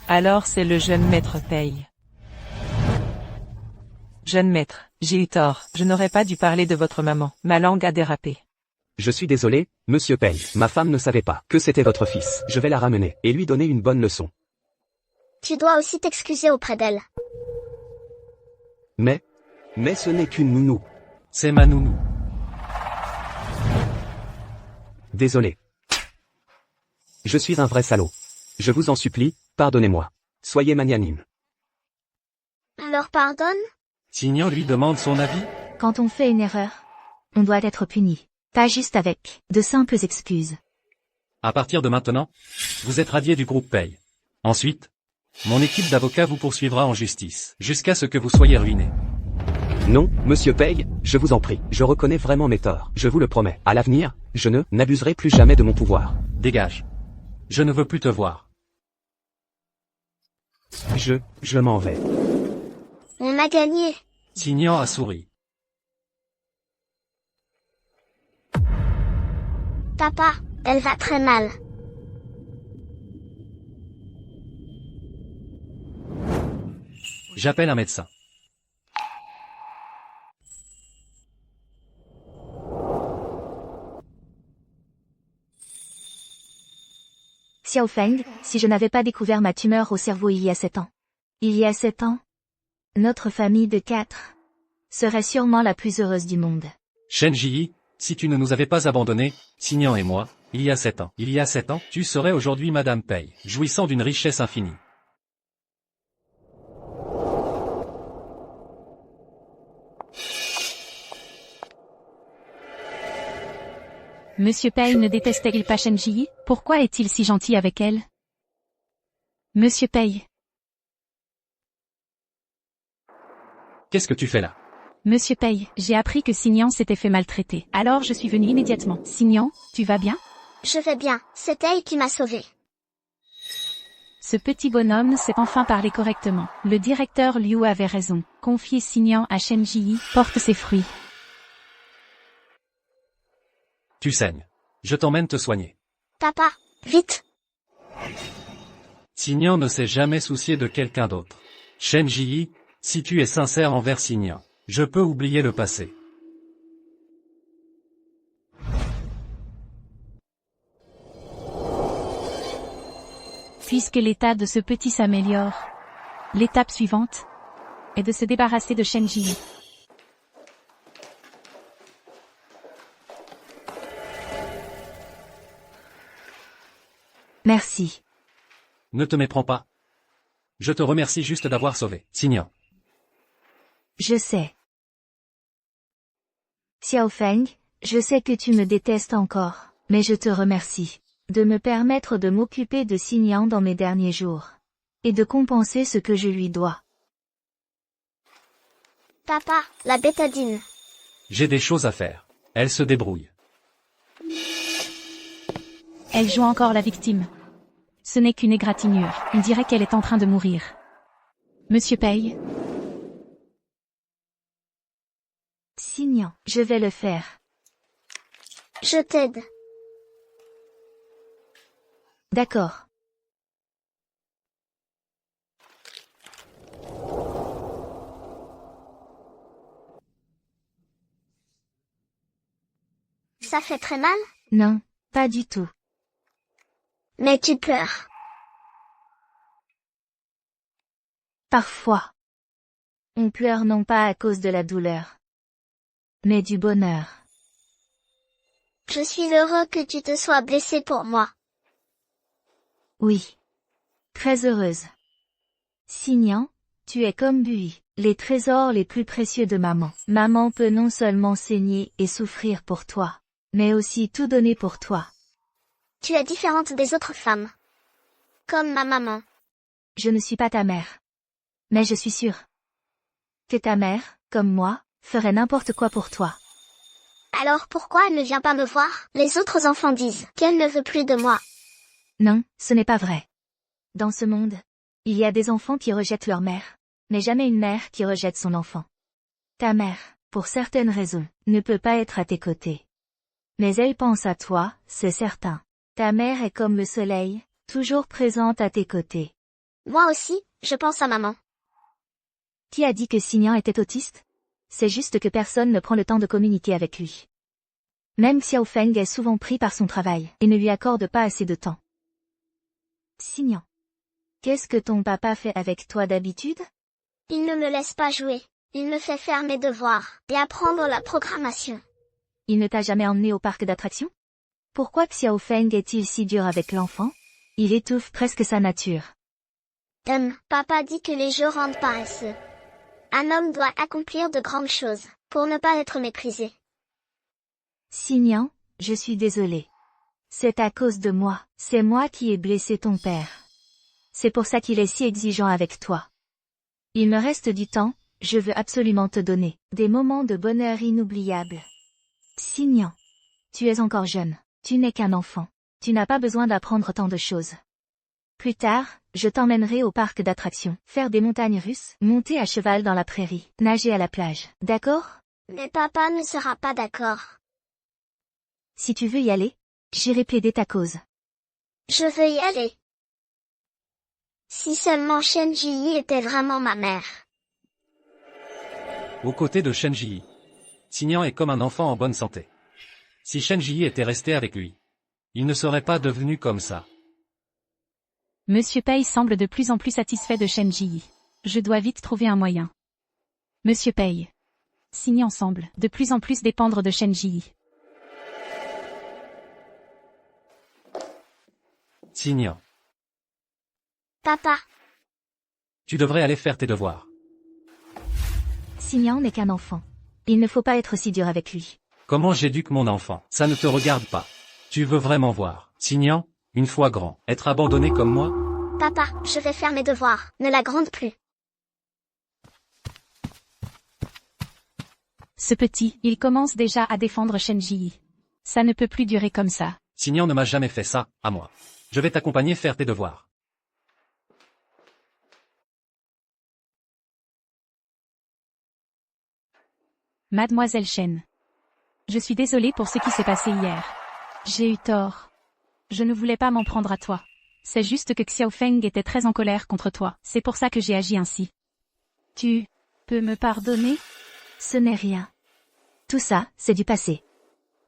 Alors c'est le jeune maître Paye. Jeune maître, j'ai eu tort. Je n'aurais pas dû parler de votre maman. Ma langue a dérapé. Je suis désolé, Monsieur Paye. Ma femme ne savait pas que c'était votre fils. Je vais la ramener et lui donner une bonne leçon. Tu dois aussi t'excuser auprès d'elle. Mais ce n'est qu'une nounou. C'est ma nounou. Désolé. Je suis un vrai salaud. Je vous en supplie, pardonnez-moi. Soyez magnanime. Alors pardonne? Signan lui demande son avis. Quand on fait une erreur, on doit être puni. Pas juste avec de simples excuses. À partir de maintenant, vous êtes radié du groupe Paye. Ensuite, mon équipe d'avocats vous poursuivra en justice, jusqu'à ce que vous soyez ruiné. Non, Monsieur Paye, je vous en prie. Je reconnais vraiment mes torts. Je vous le promets. À l'avenir, je n'abuserai plus jamais de mon pouvoir. Dégage. Je ne veux plus te voir. Je m'en vais. On a gagné. Signan a souri. Papa, elle va très mal. J'appelle un médecin. Xiao Feng, si je n'avais pas découvert ma tumeur au cerveau il y a 7 ans. Il y a 7 ans, notre famille de 4 serait sûrement la plus heureuse du monde. Shenji, si tu ne nous avais pas abandonnés, Signan et moi, il y a 7 ans. Il y a 7 ans, tu serais aujourd'hui Madame Paye, jouissant d'une richesse infinie. Monsieur Paye ne détestait-il pas Shenji? Pourquoi est-il si gentil avec elle? Monsieur Paye. Qu'est-ce que tu fais là? Monsieur Paye, j'ai appris que Signan s'était fait maltraiter. Alors je suis venue immédiatement. Signan, tu vas bien? Je vais bien, c'est elle qui m'a sauvée. Ce petit bonhomme sait enfin parler correctement. Le directeur Liu avait raison. Confier Signan à Shenji porte ses fruits. Tu saignes. Je t'emmène te soigner. Papa, vite. Signan ne s'est jamais soucié de quelqu'un d'autre. Shenji, si tu es sincère envers Signan, je peux oublier le passé. Puisque l'état de ce petit s'améliore, l'étape suivante est de se débarrasser de Shen Ji. Merci. Ne te méprends pas. Je te remercie juste d'avoir sauvé Xingyan. Je sais. Xiao Feng, je sais que tu me détestes encore, mais je te remercie de me permettre de m'occuper de Xingyan dans mes derniers jours. Et de compenser ce que je lui dois. Papa, la bétadine. J'ai des choses à faire. Elle se débrouille. Elle joue encore la victime. Ce n'est qu'une égratignure. On dirait qu'elle est en train de mourir. Monsieur Pei, Xingyan, je vais le faire. Je t'aide. D'accord. Ça fait très mal? Non, pas du tout. Mais tu pleures. Parfois. On pleure non pas à cause de la douleur, mais du bonheur. Je suis heureux que tu te sois blessé pour moi. Oui. Très heureuse. Xingyan, tu es comme Bui, les trésors les plus précieux de maman. Maman peut non seulement saigner et souffrir pour toi, mais aussi tout donner pour toi. Tu es différente des autres femmes. Comme ma maman. Je ne suis pas ta mère. Mais je suis sûre que ta mère, comme moi, ferait n'importe quoi pour toi. Alors pourquoi elle ne vient pas me voir? Les autres enfants disent qu'elle ne veut plus de moi. Non, ce n'est pas vrai. Dans ce monde, il y a des enfants qui rejettent leur mère, mais jamais une mère qui rejette son enfant. Ta mère, pour certaines raisons, ne peut pas être à tes côtés. Mais elle pense à toi, c'est certain. Ta mère est comme le soleil, toujours présente à tes côtés. Moi aussi, je pense à maman. Qui a dit que Xingyan était autiste? C'est juste que personne ne prend le temps de communiquer avec lui. Même Xiao Feng est souvent pris par son travail et ne lui accorde pas assez de temps. Xingyan, qu'est-ce que ton papa fait avec toi d'habitude? Il ne me laisse pas jouer. Il me fait faire mes devoirs et apprendre la programmation. Il ne t'a jamais emmené au parc d'attractions? Pourquoi Xiao Feng est-il si dur avec l'enfant? Il étouffe presque sa nature. Papa dit que les jeux rendent paresseux. Un homme doit accomplir de grandes choses, pour ne pas être méprisé. Xingyan, je suis désolée. C'est à cause de moi, c'est moi qui ai blessé ton père. C'est pour ça qu'il est si exigeant avec toi. Il me reste du temps, je veux absolument te donner des moments de bonheur inoubliables. Xingyan, tu es encore jeune, tu n'es qu'un enfant, tu n'as pas besoin d'apprendre tant de choses. Plus tard, je t'emmènerai au parc d'attractions, faire des montagnes russes, monter à cheval dans la prairie, nager à la plage, d'accord? Mais papa ne sera pas d'accord. Si tu veux y aller, j'irai plaider ta cause. Je veux y aller. Si seulement Shen Ji était vraiment ma mère. Aux côtés de Shen Ji, Xingyan est comme un enfant en bonne santé. Si Shen Ji était resté avec lui, il ne serait pas devenu comme ça. Monsieur Pei semble de plus en plus satisfait de Shen Ji. Je dois vite trouver un moyen. Monsieur Pei. Xingyan semble de plus en plus dépendre de Shen Ji. Xingyan, Papa, tu devrais aller faire tes devoirs. Xingyan n'est qu'un enfant. Il ne faut pas être si dur avec lui. Comment j'éduque mon enfant? Ça ne te regarde pas. Tu veux vraiment voir Xingyan, une fois grand, être abandonné comme moi? papa, je vais faire mes devoirs. Ne la gronde plus. Ce petit, il commence déjà à défendre Shen Ji. Ça ne peut plus durer comme ça. Xingyan ne m'a jamais fait ça, à moi. Je vais t'accompagner faire tes devoirs. Mademoiselle Shen. Je suis désolée pour ce qui s'est passé hier. J'ai eu tort. Je ne voulais pas m'en prendre à toi. C'est juste que Xiao Feng était très en colère contre toi. C'est pour ça que j'ai agi ainsi. Tu peux me pardonner? Ce n'est rien. Tout ça, c'est du passé.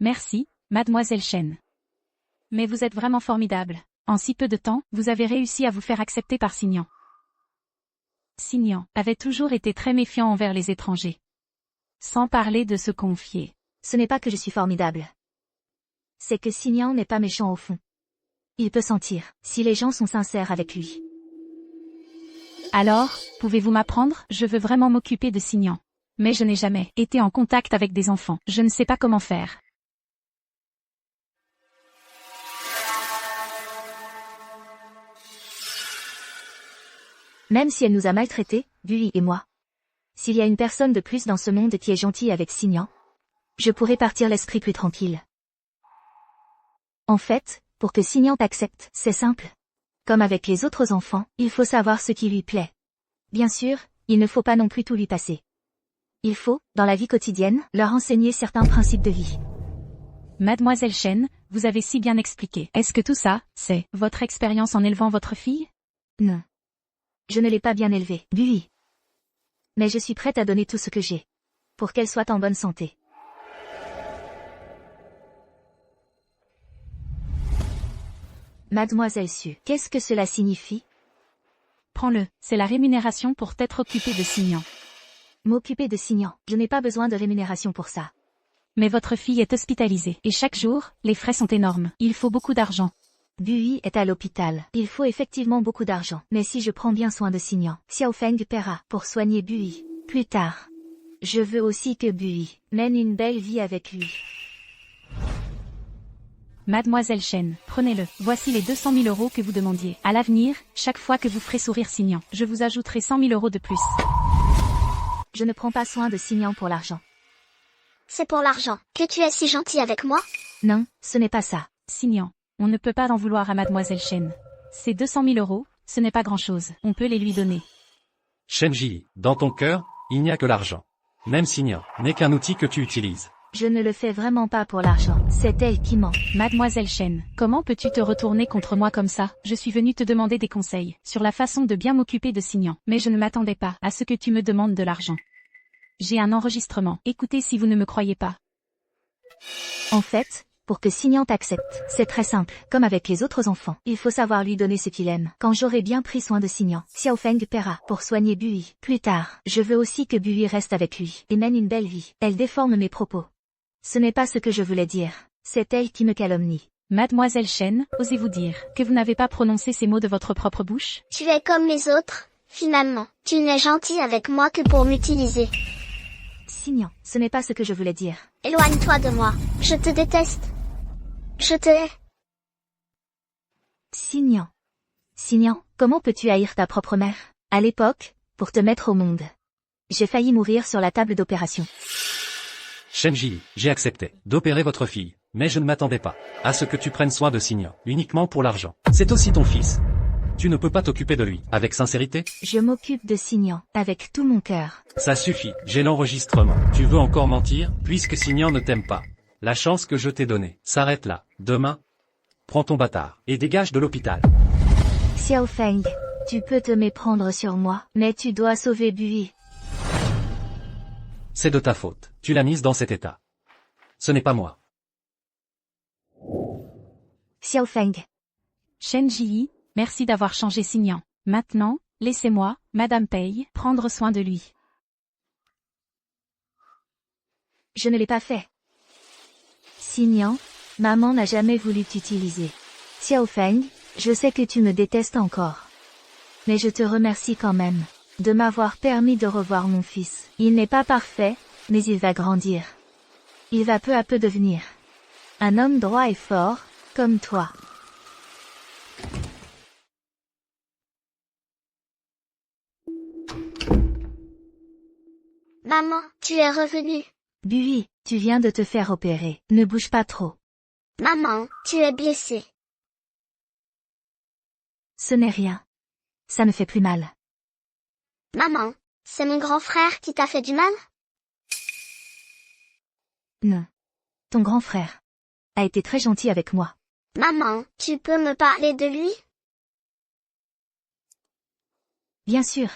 Merci, Mademoiselle Shen. Mais vous êtes vraiment formidable. En si peu de temps, vous avez réussi à vous faire accepter par Signan. Signan avait toujours été très méfiant envers les étrangers. Sans parler de se confier. Ce n'est pas que je suis formidable. C'est que Signan n'est pas méchant au fond. Il peut sentir si les gens sont sincères avec lui. Alors, pouvez-vous m'apprendre? Je veux vraiment m'occuper de Signan. Mais je n'ai jamais été en contact avec des enfants. Je ne sais pas comment faire. Même si elle nous a maltraités, Buy et moi. S'il y a une personne de plus dans ce monde qui est gentille avec Signan, je pourrais partir l'esprit plus tranquille. En fait, pour que Signan t'accepte, c'est simple. Comme avec les autres enfants, il faut savoir ce qui lui plaît. Bien sûr, il ne faut pas non plus tout lui passer. Il faut, dans la vie quotidienne, leur enseigner certains principes de vie. Mademoiselle Chen, vous avez si bien expliqué. Est-ce que tout ça, c'est votre expérience en élevant votre fille? Non. Je ne l'ai pas bien élevée, Buy. Mais je suis prête à donner tout ce que j'ai. Pour qu'elle soit en bonne santé. Mademoiselle Su, qu'est-ce que cela signifie? Prends-le, c'est la rémunération pour t'être occupée de Signan. M'occuper de Signan, je n'ai pas besoin de rémunération pour ça. Mais votre fille est hospitalisée, et chaque jour, les frais sont énormes. Il faut beaucoup d'argent. Buy est à l'hôpital. Il faut effectivement beaucoup d'argent. Mais si je prends bien soin de Signan, Xiaofeng paiera pour soigner Buy. Plus tard. Je veux aussi que Buy mène une belle vie avec lui. Mademoiselle Chen, prenez-le. Voici les 200 000 € que vous demandiez. À l'avenir, chaque fois que vous ferez sourire Signan, je vous ajouterai 100 000 € de plus. Je ne prends pas soin de Signan pour l'argent. C'est pour l'argent que tu es si gentil avec moi? Non, ce n'est pas ça. Signan, on ne peut pas en vouloir à Mademoiselle Chen. Ces 200 000 €, ce n'est pas grand-chose. On peut les lui donner. Shenji, dans ton cœur, il n'y a que l'argent. Même Signan n'est qu'un outil que tu utilises. Je ne le fais vraiment pas pour l'argent. C'est elle qui ment. Mademoiselle Chen, comment peux-tu te retourner contre moi comme ça? Je suis venue te demander des conseils sur la façon de bien m'occuper de Signan. Mais je ne m'attendais pas à ce que tu me demandes de l'argent. J'ai un enregistrement. Écoutez si vous ne me croyez pas. En fait, pour que Signan t'accepte, c'est très simple. Comme avec les autres enfants, il faut savoir lui donner ce qu'il aime. Quand j'aurai bien pris soin de Signan, Xiaofeng paiera pour soigner Buy. Plus tard, je veux aussi que Buy reste avec lui et mène une belle vie. Elle déforme mes propos. Ce n'est pas ce que je voulais dire. C'est elle qui me calomnie. Mademoiselle Chen, osez-vous dire que vous n'avez pas prononcé ces mots de votre propre bouche? Tu es comme les autres, finalement. Tu n'es gentil avec moi que pour m'utiliser. Signan, ce n'est pas ce que je voulais dire. Éloigne-toi de moi. Je te déteste. Je te hais. Signan. Signan, comment peux-tu haïr ta propre mère? À l'époque, pour te mettre au monde. J'ai failli mourir sur la table d'opération. Shenji, j'ai accepté d'opérer votre fille, mais je ne m'attendais pas à ce que tu prennes soin de Signan, uniquement pour l'argent. C'est aussi ton fils. Tu ne peux pas t'occuper de lui, avec sincérité? Je m'occupe de Signan, avec tout mon cœur. Ça suffit, j'ai l'enregistrement. Tu veux encore mentir, puisque Signan ne t'aime pas. La chance que je t'ai donnée s'arrête là. Demain, prends ton bâtard, et dégage de l'hôpital. Xiaofeng, tu peux te méprendre sur moi, mais tu dois sauver Buy. C'est de ta faute. Tu l'as mise dans cet état. Ce n'est pas moi. Xiaofeng. Shenji, merci d'avoir changé Signan. Maintenant, laissez-moi, Madame Pei, prendre soin de lui. Je ne l'ai pas fait. Signan, maman n'a jamais voulu t'utiliser. Xiaofeng, je sais que tu me détestes encore. Mais je te remercie quand même de m'avoir permis de revoir mon fils. Il n'est pas parfait, mais il va grandir. Il va peu à peu devenir un homme droit et fort, comme toi. Maman, tu es revenue. Buy, tu viens de te faire opérer. Ne bouge pas trop. Maman, tu es blessée. Ce n'est rien. Ça ne fait plus mal. Maman, c'est mon grand frère qui t'a fait du mal? Non. Ton grand frère a été très gentil avec moi. Maman, tu peux me parler de lui? Bien sûr.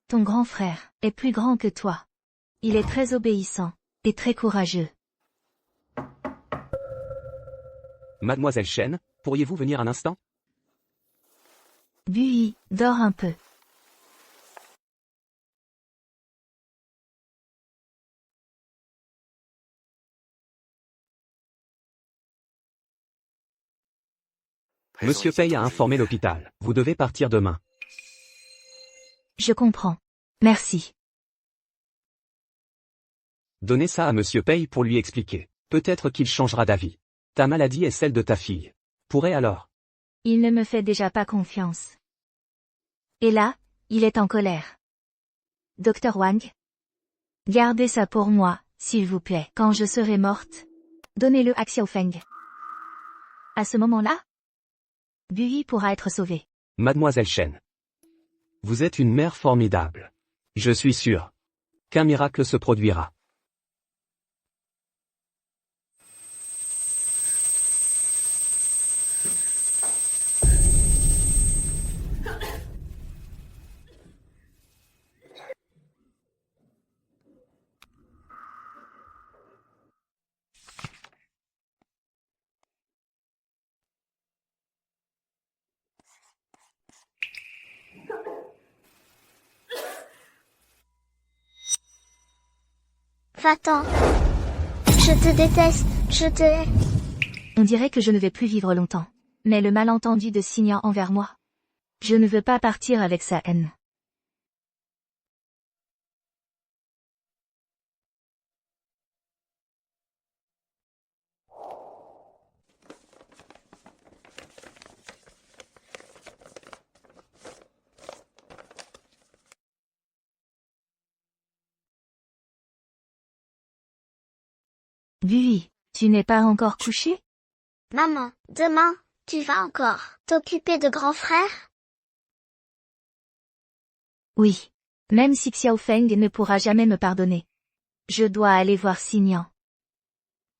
Ton grand frère est plus grand que toi. Il est très obéissant et très courageux. Mademoiselle Chen, Pourriez-vous venir un instant? Bui, dors un peu. Monsieur Pei a informé l'hôpital. Vous devez partir demain. Je comprends. Merci. Donnez ça à Monsieur Pei pour lui expliquer. Peut-être qu'il changera d'avis. Ta maladie est celle de ta fille. Pourrait alors. Il ne me fait déjà pas confiance. Et là, il est en colère. Docteur Wang? Gardez ça pour moi, s'il vous plaît. Quand je serai morte, donnez-le à Xiaofeng. À ce moment-là, Bui pourra être sauvé. Mademoiselle Chen. Vous êtes une mère formidable. Je suis sûr qu'un miracle se produira. Va-t'en. Je te déteste, je te hais. On dirait que je ne vais plus vivre longtemps. Mais le malentendu de Signan envers moi. Je ne veux pas partir avec sa haine. Bui, tu n'es pas encore couché? Maman, demain, tu vas encore t'occuper de grand frère? Oui. Même si Xiaofeng ne pourra jamais me pardonner. Je dois aller voir Signan.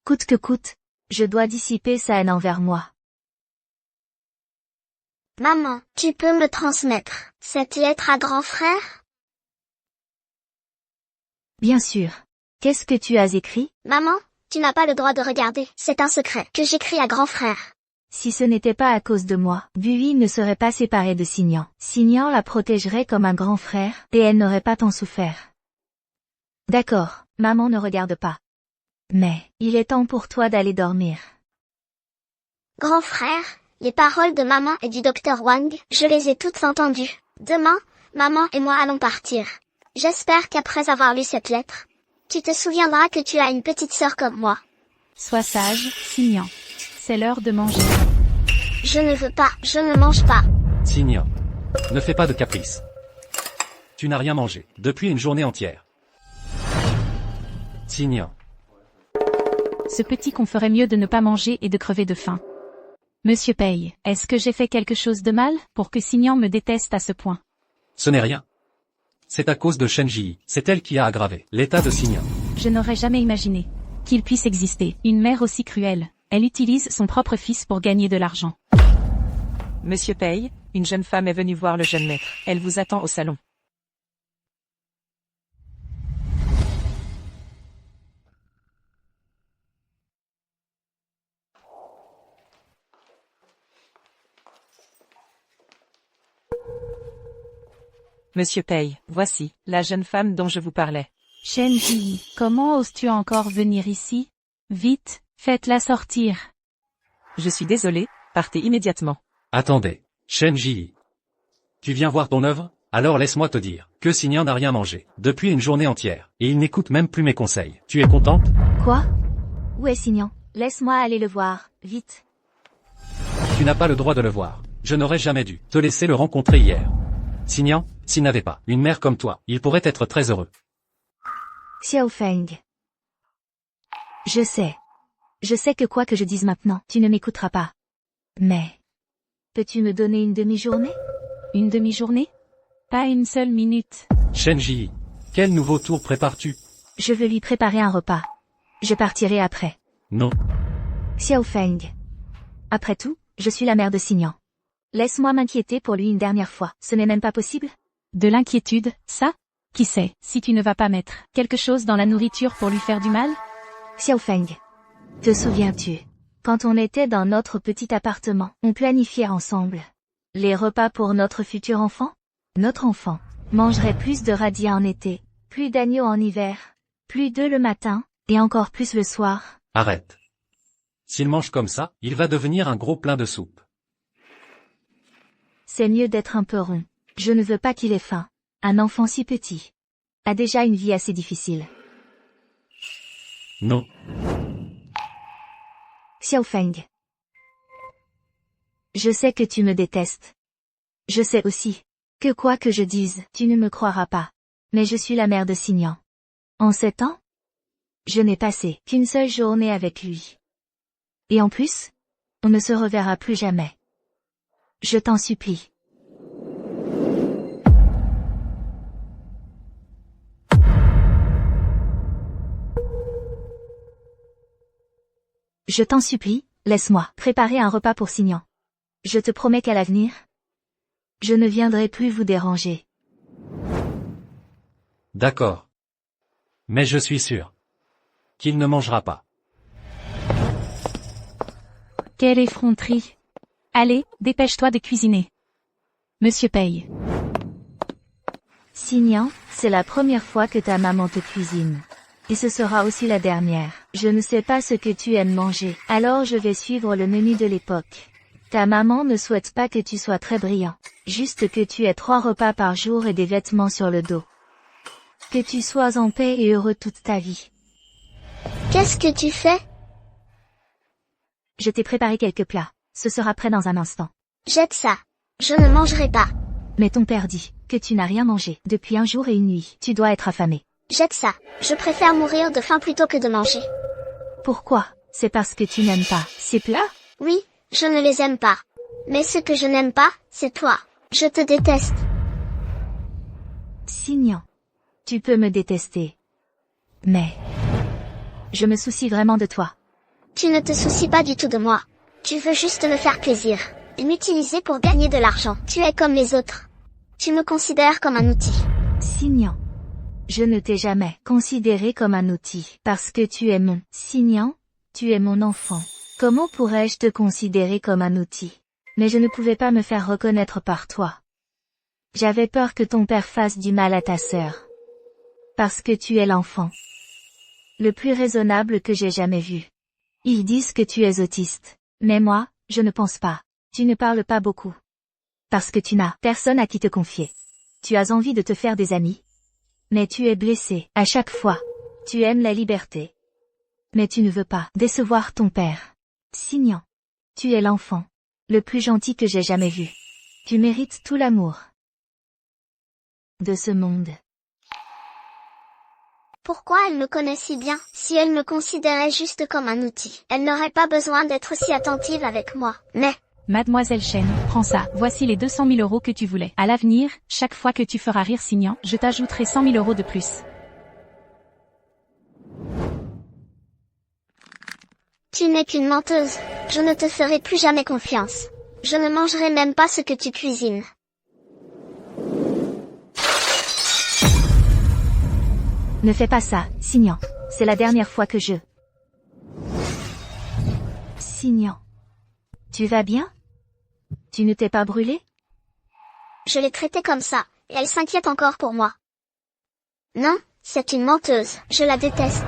Coûte que coûte, je dois dissiper sa haine envers moi. Maman, tu peux me transmettre cette lettre à grand frère? Bien sûr. Qu'est-ce que tu as écrit? Maman, tu n'as pas le droit de regarder. C'est un secret que j'écris à grand frère. Si ce n'était pas à cause de moi, Bui ne serait pas séparée de Signan. Signan la protégerait comme un grand frère, et elle n'aurait pas tant souffert. D'accord, maman ne regarde pas. Mais, il est temps pour toi d'aller dormir. Grand frère, les paroles de maman et du docteur Wang, je les ai toutes entendues. Demain, maman et moi allons partir. J'espère qu'après avoir lu cette lettre, tu te souviendras que tu as une petite sœur comme moi. Sois sage, Signan. C'est l'heure de manger. Je ne veux pas, je ne mange pas. Signan. Ne fais pas de caprice. Tu n'as rien mangé, depuis une journée entière. Signan. Ce petit qu'on ferait mieux de ne pas manger et de crever de faim. Monsieur Pei, est-ce que j'ai fait quelque chose de mal, pour que Signan me déteste à ce point? Ce n'est rien. C'est à cause de Shen Ji. C'est elle qui a aggravé l'état de Signan. Je n'aurais jamais imaginé qu'il puisse exister une mère aussi cruelle. Elle utilise son propre fils pour gagner de l'argent. Monsieur Pei, une jeune femme est venue voir le jeune maître. Elle vous attend au salon. Monsieur Pei, voici la jeune femme dont je vous parlais. Shen Ji, comment oses-tu encore venir ici? Vite, faites-la sortir. Je suis désolé, partez immédiatement. Attendez, Shen Ji. Tu viens voir ton œuvre? Alors laisse-moi te dire que Signan n'a rien mangé depuis une journée entière, et il n'écoute même plus mes conseils. Tu es contente? Quoi? Où est Signan? Laisse-moi aller le voir, vite. Tu n'as pas le droit de le voir. Je n'aurais jamais dû te laisser le rencontrer hier. Signan, s'il n'avait pas une mère comme toi, il pourrait être très heureux. Xiaofeng. Je sais. Je sais que quoi que je dise maintenant, tu ne m'écouteras pas. Mais, peux-tu me donner une demi-journée? Une demi-journée? Pas une seule minute. Shen Ji, quel nouveau tour prépares-tu? Je veux lui préparer un repas. Je partirai après. Non. Xiaofeng. Après tout, je suis la mère de Signan. Laisse-moi m'inquiéter pour lui une dernière fois, ce n'est même pas possible? De l'inquiétude, ça? Qui sait, si tu ne vas pas mettre quelque chose dans la nourriture pour lui faire du mal? Xiaofeng. Te souviens-tu Quand on était dans notre petit appartement, on planifiait ensemble les repas pour notre futur enfant. Notre enfant mangerait plus de radis en été, plus d'agneaux en hiver, plus d'œufs le matin, et encore plus le soir. Arrête. S'il mange comme ça, il va devenir un gros plein de soupe. C'est mieux d'être un peu rond. Je ne veux pas qu'il ait faim. Un enfant si petit a déjà une vie assez difficile. Non. Xiaofeng. Je sais que tu me détestes. Je sais aussi que quoi que je dise, tu ne me croiras pas. Mais je suis la mère de Xingyan. En 7 ans, je n'ai passé qu'une seule journée avec lui. Et en plus, on ne se reverra plus jamais. Je t'en supplie. Je t'en supplie, laisse-moi préparer un repas pour Xingyan. Je te promets qu'à l'avenir, je ne viendrai plus vous déranger. D'accord. Mais je suis sûr qu'il ne mangera pas. Quelle effronterie. Allez, dépêche-toi de cuisiner. Monsieur Pei. Xingyan, c'est la première fois que ta maman te cuisine. Et ce sera aussi la dernière. Je ne sais pas ce que tu aimes manger, alors je vais suivre le menu de l'époque. Ta maman ne souhaite pas que tu sois très brillant. Juste que tu aies 3 repas par jour et des vêtements sur le dos. Que tu sois en paix et heureux toute ta vie. Qu'est-ce que tu fais? Je t'ai préparé quelques plats. Ce sera prêt dans un instant. Jette ça. Je ne mangerai pas. Mais ton père dit que tu n'as rien mangé depuis un jour et une nuit. Tu dois être affamé. Jette ça. Je préfère mourir de faim plutôt que de manger. Pourquoi? C'est parce que tu n'aimes pas ces plats? Oui, je ne les aime pas. Mais ce que je n'aime pas, c'est toi. Je te déteste. Xingyan. Tu peux me détester. Mais je me soucie vraiment de toi. Tu ne te soucies pas du tout de moi. Tu veux juste me faire plaisir. Et m'utiliser pour gagner de l'argent. Tu es comme les autres. Tu me considères comme un outil. Xingyan. Je ne t'ai jamais considéré comme un outil. Parce que tu es mon Xingyan. Tu es mon enfant. Comment pourrais-je te considérer comme un outil? Mais je ne pouvais pas me faire reconnaître par toi. J'avais peur que ton père fasse du mal à ta sœur. Parce que tu es l'enfant le plus raisonnable que j'ai jamais vu. Ils disent que tu es autiste. Mais moi, je ne pense pas. Tu ne parles pas beaucoup. Parce que tu n'as personne à qui te confier. Tu as envie de te faire des amis. Mais tu es blessé à chaque fois. Tu aimes la liberté. Mais tu ne veux pas décevoir ton père. Xingyan. Tu es l'enfant le plus gentil que j'ai jamais vu. Tu mérites tout l'amour de ce monde. Pourquoi elle me connaît si bien? Si elle me considérait juste comme un outil, elle n'aurait pas besoin d'être si attentive avec moi. Mais Mademoiselle Chen, prends ça. Voici les 200 000 € que tu voulais. À l'avenir, chaque fois que tu feras rire Xingyan, je t'ajouterai 100 000 € de plus. tu n'es qu'une menteuse. Je ne te ferai plus jamais confiance. Je ne mangerai même pas ce que tu cuisines. Ne fais pas ça, Xingyan. C'est la dernière fois que je... Xingyan. Tu vas bien? Tu ne t'es pas brûlé? Je l'ai traitée comme ça, et elle s'inquiète encore pour moi. Non, c'est une menteuse. Je la déteste.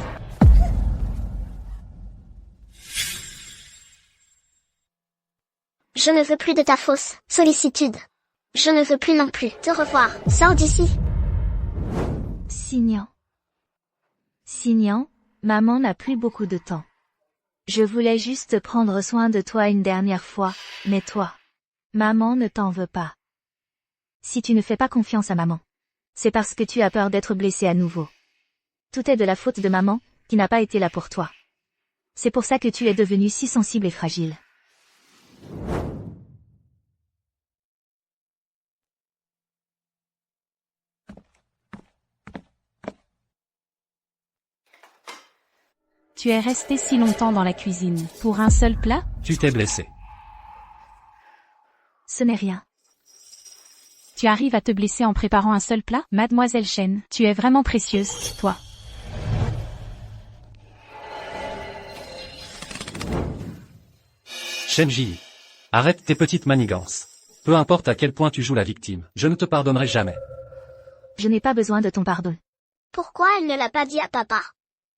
Je ne veux plus de ta fausse sollicitude. Je ne veux plus non plus te revoir. Sors d'ici. Xingyan. Xingyan, maman n'a plus beaucoup de temps. Je voulais juste prendre soin de toi une dernière fois, mais toi, maman ne t'en veut pas. Si tu ne fais pas confiance à maman, c'est parce que tu as peur d'être blessé à nouveau. Tout est de la faute de maman, qui n'a pas été là pour toi. C'est pour ça que tu es devenu si sensible et fragile. Tu es resté si longtemps dans la cuisine. Pour un seul plat? Tu t'es blessé. Ce n'est rien. Tu arrives à te blesser en préparant un seul plat? Mademoiselle Chen, tu es vraiment précieuse, toi. Shen Ji. Arrête tes petites manigances. Peu importe à quel point tu joues la victime, je ne te pardonnerai jamais. Je n'ai pas besoin de ton pardon. Pourquoi elle ne l'a pas dit à papa?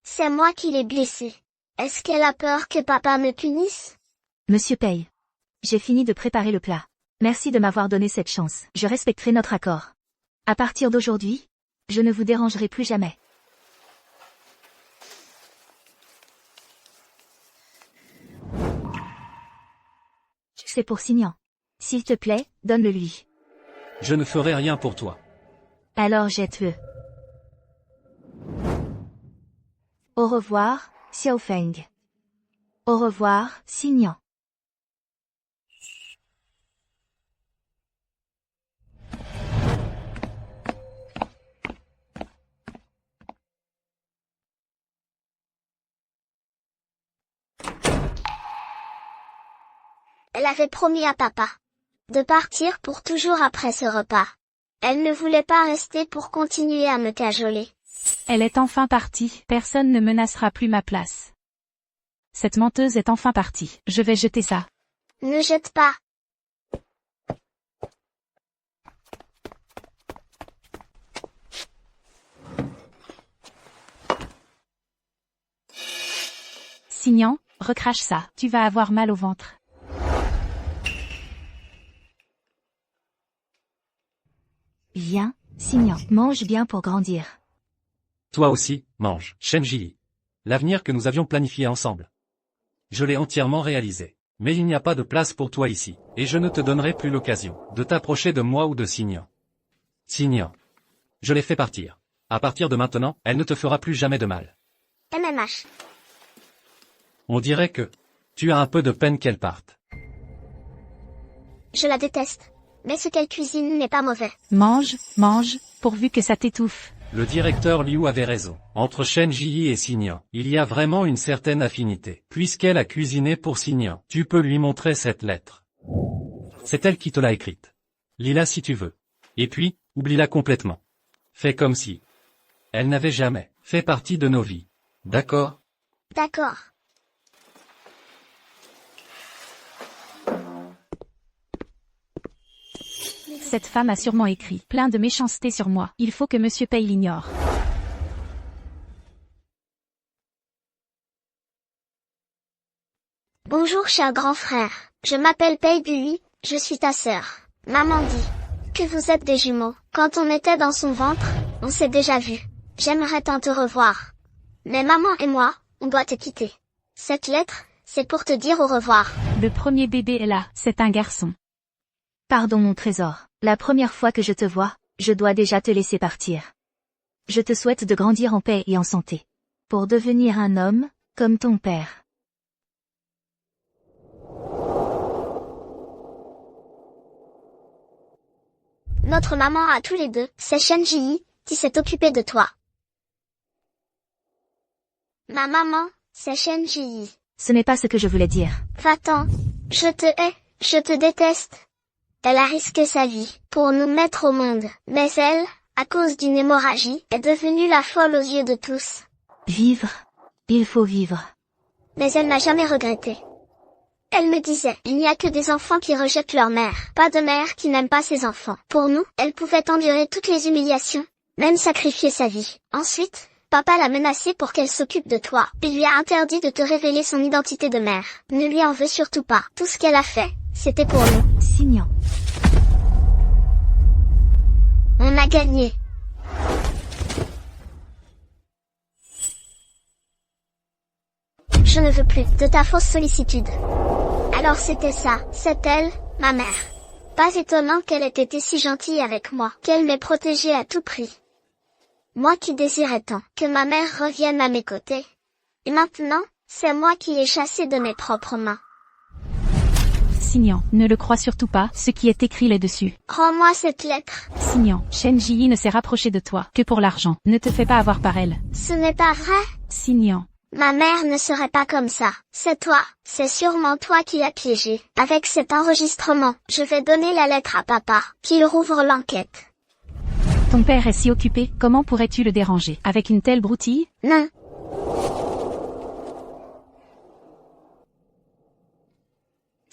C'est moi qui l'ai blessée. Est-ce qu'elle a peur que papa me punisse? Monsieur Pei. J'ai fini de préparer le plat. Merci de m'avoir donné cette chance. Je respecterai notre accord. À partir d'aujourd'hui, je ne vous dérangerai plus jamais. C'est pour Signan. S'il te plaît, donne-le lui. Je ne ferai rien pour toi. Alors jette-le. Au revoir, Xiao Feng. Au revoir, Signan. Elle avait promis à papa de partir pour toujours après ce repas. Elle ne voulait pas rester pour continuer à me cajoler. Elle est enfin partie, personne ne menacera plus ma place. Cette menteuse est enfin partie, je vais jeter ça. Ne jette pas. Signan, recrache ça, tu vas avoir mal au ventre. Viens, Signan, mange bien pour grandir. Toi aussi, mange, Shen Ji. L'avenir que nous avions planifié ensemble. Je l'ai entièrement réalisé. Mais il n'y a pas de place pour toi ici, et je ne te donnerai plus l'occasion de t'approcher de moi ou de Signan. Signan. Je l'ai fait partir. À partir de maintenant, elle ne te fera plus jamais de mal. MMH. On dirait que tu as un peu de peine qu'elle parte. Je la déteste. Mais ce qu'elle cuisine n'est pas mauvais. Mange, mange, pourvu que ça t'étouffe. Le directeur Liu avait raison. Entre Shen Ji et Signan, il y a vraiment une certaine affinité. Puisqu'elle a cuisiné pour Signan, tu peux lui montrer cette lettre. C'est elle qui te l'a écrite. Lis-la si tu veux. Et puis, oublie-la complètement. Fais comme si elle n'avait jamais fait partie de nos vies. D'accord? D'accord. Cette femme a sûrement écrit plein de méchanceté sur moi. Il faut que Monsieur Pei l'ignore. Bonjour cher grand frère. Je m'appelle Pei Bui, je suis ta sœur. Maman dit que vous êtes des jumeaux. Quand on était dans son ventre, on s'est déjà vu. J'aimerais tant te revoir. Mais maman et moi, on doit te quitter. Cette lettre, c'est pour te dire au revoir. Le premier bébé est là, c'est un garçon. Pardon mon trésor. La première fois que je te vois, je dois déjà te laisser partir. Je te souhaite de grandir en paix et en santé. Pour devenir un homme, comme ton père. Notre maman à tous les deux, c'est Shen Ji, qui s'est occupée de toi. Ma maman, c'est Shen Ji. Ce n'est pas ce que je voulais dire. Va-t'en. Je te hais, je te déteste. Elle a risqué sa vie pour nous mettre au monde. Mais elle, à cause d'une hémorragie, est devenue la folle aux yeux de tous. Vivre. Il faut vivre. Mais elle n'a jamais regretté. Elle me disait, il n'y a que des enfants qui rejettent leur mère, pas de mère qui n'aime pas ses enfants. Pour nous, elle pouvait endurer toutes les humiliations, même sacrifier sa vie. Ensuite, papa l'a menacée pour qu'elle s'occupe de toi. Il lui a interdit de te révéler son identité de mère. Ne lui en veux surtout pas. Tout ce qu'elle a fait, c'était pour nous. Signan. On a gagné. Je ne veux plus de ta fausse sollicitude. Alors c'était ça, c'est elle, ma mère. Pas étonnant qu'elle ait été si gentille avec moi, qu'elle m'ait protégée à tout prix. Moi qui désirais tant que ma mère revienne à mes côtés. Et maintenant, c'est moi qui l'ai chassée de mes propres mains. Signan, ne le crois surtout pas, ce qui est écrit là-dessus. Rends-moi cette lettre. Signan, Shen Ji ne s'est rapproché de toi que pour l'argent. Ne te fais pas avoir par elle. Ce n'est pas vrai. Signan. Ma mère ne serait pas comme ça. C'est toi, c'est sûrement toi qui l'as piégée. Avec cet enregistrement, je vais donner la lettre à papa, qu'il rouvre l'enquête. Ton père est si occupé, comment pourrais-tu le déranger avec une telle broutille?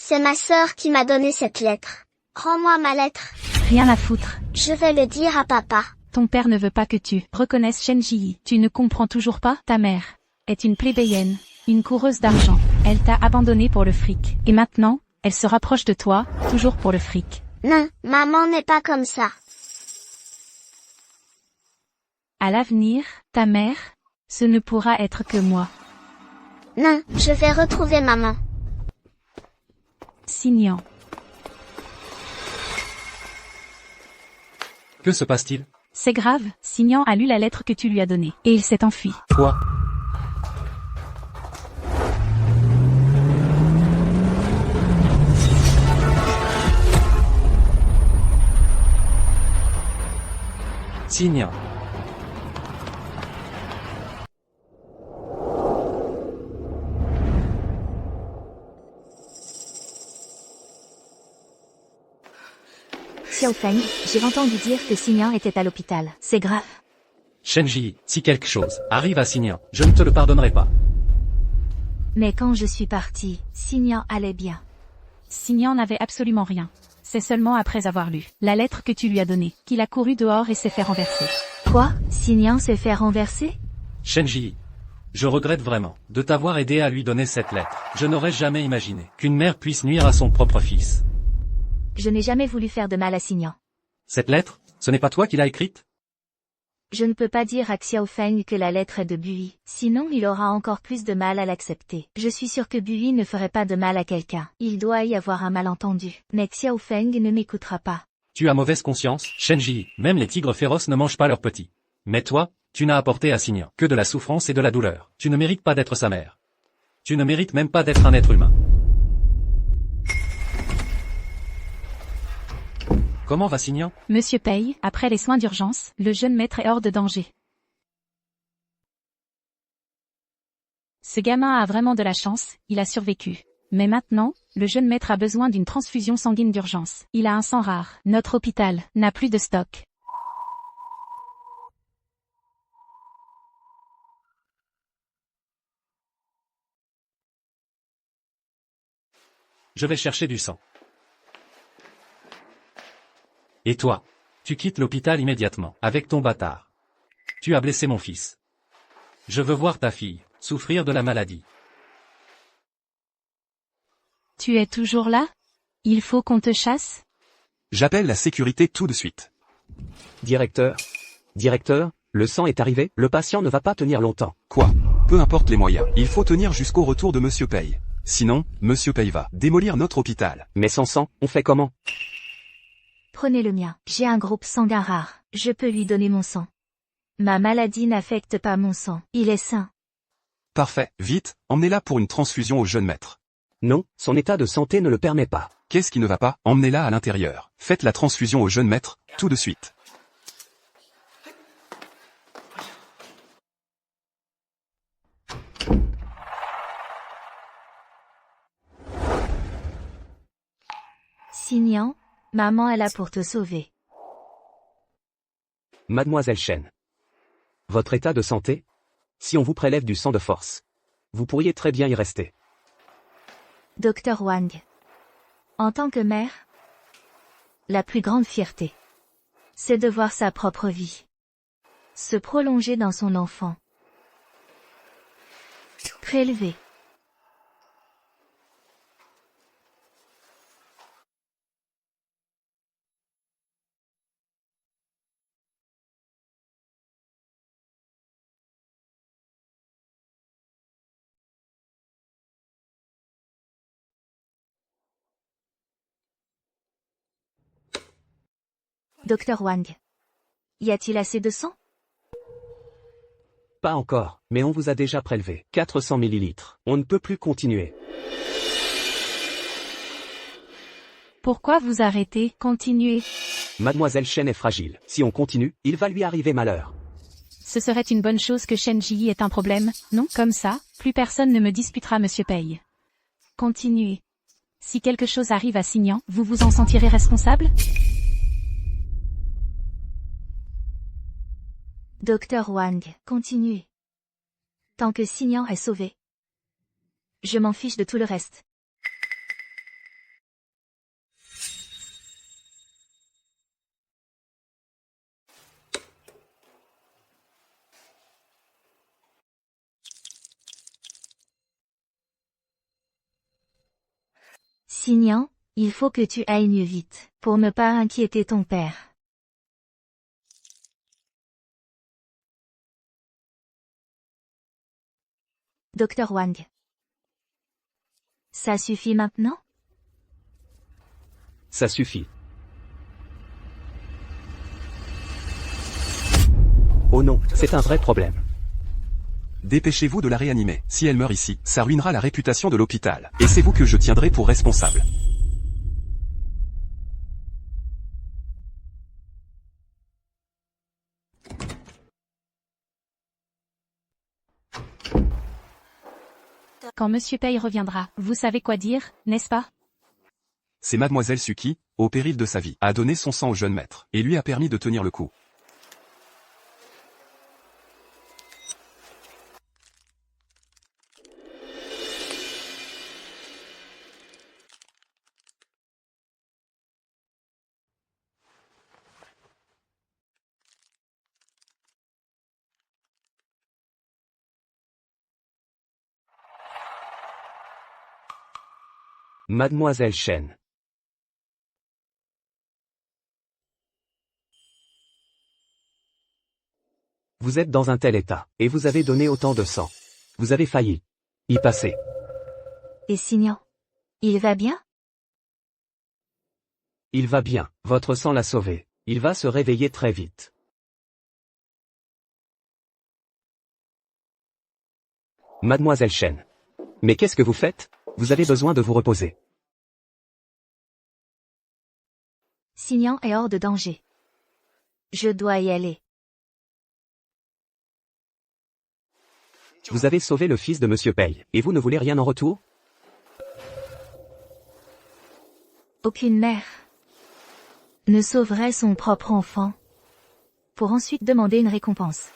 C'est ma sœur qui m'a donné cette lettre. Rends-moi ma lettre. Rien à foutre. Je vais le dire à papa. Ton père ne veut pas que tu reconnaisses Shen Ji. Tu ne comprends toujours pas? Ta mère est une plébéienne, une coureuse d'argent. Elle t'a abandonné pour le fric. Et maintenant, elle se rapproche de toi, toujours pour le fric. Non, maman n'est pas comme ça. À l'avenir, ta mère, ce ne pourra être que moi. Non, je vais retrouver maman. Signant. Que se passe-t-il? C'est grave, Signant a lu la lettre que tu lui as donnée, et il s'est enfui. Quoi? Signant. Xiao Feng, j'ai entendu dire que Signant était à l'hôpital. C'est grave. Shenji, si quelque chose arrive à Signant, je ne te le pardonnerai pas. Mais quand je suis partie, Signant allait bien. Signant n'avait absolument rien. C'est seulement après avoir lu la lettre que tu lui as donnée, qu'il a couru dehors et s'est fait renverser. Quoi? Signant s'est fait renverser? Shenji, je regrette vraiment de t'avoir aidé à lui donner cette lettre. Je n'aurais jamais imaginé qu'une mère puisse nuire à son propre fils. Je n'ai jamais voulu faire de mal à Signant. Cette lettre, ce n'est pas toi qui l'as écrite? Je ne peux pas dire à Xiao Feng que la lettre est de Bui, sinon il aura encore plus de mal à l'accepter. Je suis sûre que Bui ne ferait pas de mal à quelqu'un. Il doit y avoir un malentendu. Mais Xiao Feng ne m'écoutera pas. Tu as mauvaise conscience, Shenji, même les tigres féroces ne mangent pas leurs petits. Mais toi, tu n'as apporté à Signant que de la souffrance et de la douleur. Tu ne mérites pas d'être sa mère. Tu ne mérites même pas d'être un être humain. Comment va Signant? Monsieur Pei, après les soins d'urgence, le jeune maître est hors de danger. Ce gamin a vraiment de la chance, il a survécu. Mais maintenant, le jeune maître a besoin d'une transfusion sanguine d'urgence. Il a un sang rare. Notre hôpital n'a plus de stock. Je vais chercher du sang. Et toi, tu quittes l'hôpital immédiatement, avec ton bâtard. Tu as blessé mon fils. Je veux voir ta fille souffrir de la maladie. Tu es toujours là? Il faut qu'on te chasse? J'appelle la sécurité tout de suite. Directeur, le sang est arrivé, le patient ne va pas tenir longtemps. Quoi? Peu importe les moyens, il faut tenir jusqu'au retour de Monsieur Pei. Sinon, Monsieur Pei va démolir notre hôpital. Mais sans sang, on fait comment? Prenez le mien. J'ai un groupe sanguin rare. Je peux lui donner mon sang. Ma maladie n'affecte pas mon sang. Il est sain. Parfait, vite, emmenez-la pour une transfusion au jeune maître. Non, son état de santé ne le permet pas. Qu'est-ce qui ne va pas? Emmenez-la à l'intérieur. Faites la transfusion au jeune maître, tout de suite. Signant, maman est là pour te sauver. Mademoiselle Shen. Votre état de santé? Si on vous prélève du sang de force, vous pourriez très bien y rester. Docteur Wang. En tant que mère, la plus grande fierté, c'est de voir sa propre vie se prolonger dans son enfant. Prélevé. Docteur Wang. Y a-t-il assez de sang? Pas encore, mais on vous a déjà prélevé 400 millilitres. On ne peut plus continuer. Pourquoi vous arrêtez? Continuez. Mademoiselle Shen est fragile. Si on continue, il va lui arriver malheur. Ce serait une bonne chose que Shen Ji ait un problème, non? Comme ça, plus personne ne me disputera Monsieur Pei. Continuez. Si quelque chose arrive à Signant, vous vous en sentirez responsable? Docteur Wang, continuez. Tant que Signant est sauvé. Je m'en fiche de tout le reste. Signan, il faut que tu ailles mieux vite, pour ne pas inquiéter ton père. Docteur Wang. Ça suffit maintenant? Ça suffit. Oh non, c'est un vrai problème. Dépêchez-vous de la réanimer. Si elle meurt ici, ça ruinera la réputation de l'hôpital. Et c'est vous que je tiendrai pour responsable. Quand Monsieur Pei reviendra, vous savez quoi dire, n'est-ce pas? C'est mademoiselle Suki, au péril de sa vie, a donné son sang au jeune maître, et lui a permis de tenir le coup. Mademoiselle Chen. Vous êtes dans un tel état, et vous avez donné autant de sang. Vous avez failli y passer. Et Signan? Il va bien? Il va bien, votre sang l'a sauvé. Il va se réveiller très vite. Mademoiselle Chen. Mais qu'est-ce que vous faites? Vous avez besoin de vous reposer. Signan est hors de danger. Je dois y aller. Vous avez sauvé le fils de Monsieur Pei, et vous ne voulez rien en retour? Aucune mère ne sauverait son propre enfant pour ensuite demander une récompense.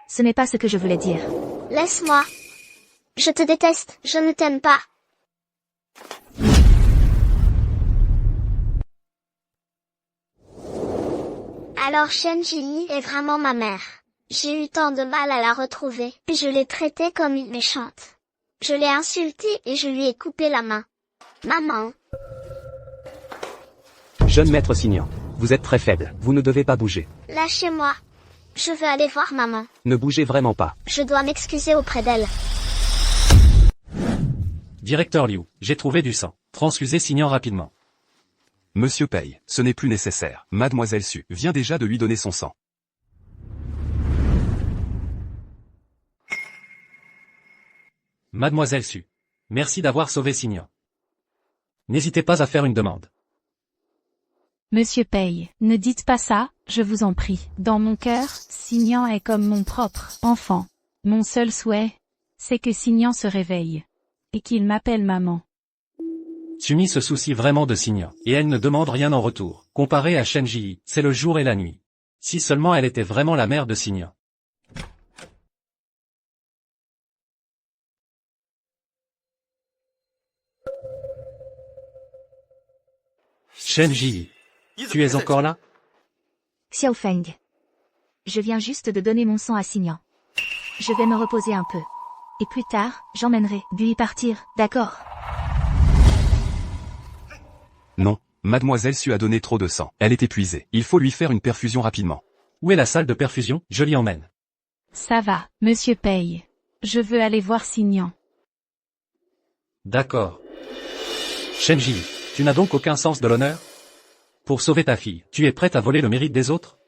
Ce n'est pas ce que je voulais dire. Laisse-moi. Je te déteste, je ne t'aime pas. Alors Shen Jili est vraiment ma mère. J'ai eu tant de mal à la retrouver, puis je l'ai traitée comme une méchante. Je l'ai insultée et je lui ai coupé la main. Maman. Jeune maître Signan, vous êtes très faible, vous ne devez pas bouger. Lâchez-moi. Je veux aller voir maman. Ne bougez vraiment pas. Je dois m'excuser auprès d'elle. Directeur Liu, j'ai trouvé du sang. Transfusez Signan rapidement. Monsieur Pei, ce n'est plus nécessaire. Mademoiselle Su vient déjà de lui donner son sang. Mademoiselle Su. Merci d'avoir sauvé Signan. N'hésitez pas à faire une demande. Monsieur Pei, ne dites pas ça, je vous en prie. Dans mon cœur, Signan est comme mon propre enfant. Mon seul souhait, c'est que Signan se réveille. Et qu'il m'appelle maman. Sumi se soucie vraiment de Signan, et elle ne demande rien en retour. Comparé à Shen Ji, c'est le jour et la nuit. Si seulement elle était vraiment la mère de Signan. Shen Ji, tu es encore là? Xiao Feng. Je viens juste de donner mon sang à Signan. Je vais me reposer un peu. Et plus tard, j'emmènerai Bui partir, d'accord? Non, mademoiselle Su a donné trop de sang. Elle est épuisée. Il faut lui faire une perfusion rapidement. Où est la salle de perfusion? Je l'y emmène. Ça va, Monsieur Pei. Je veux aller voir Signan. D'accord. Shenji, tu n'as donc aucun sens de l'honneur? Pour sauver ta fille, tu es prête à voler le mérite des autres?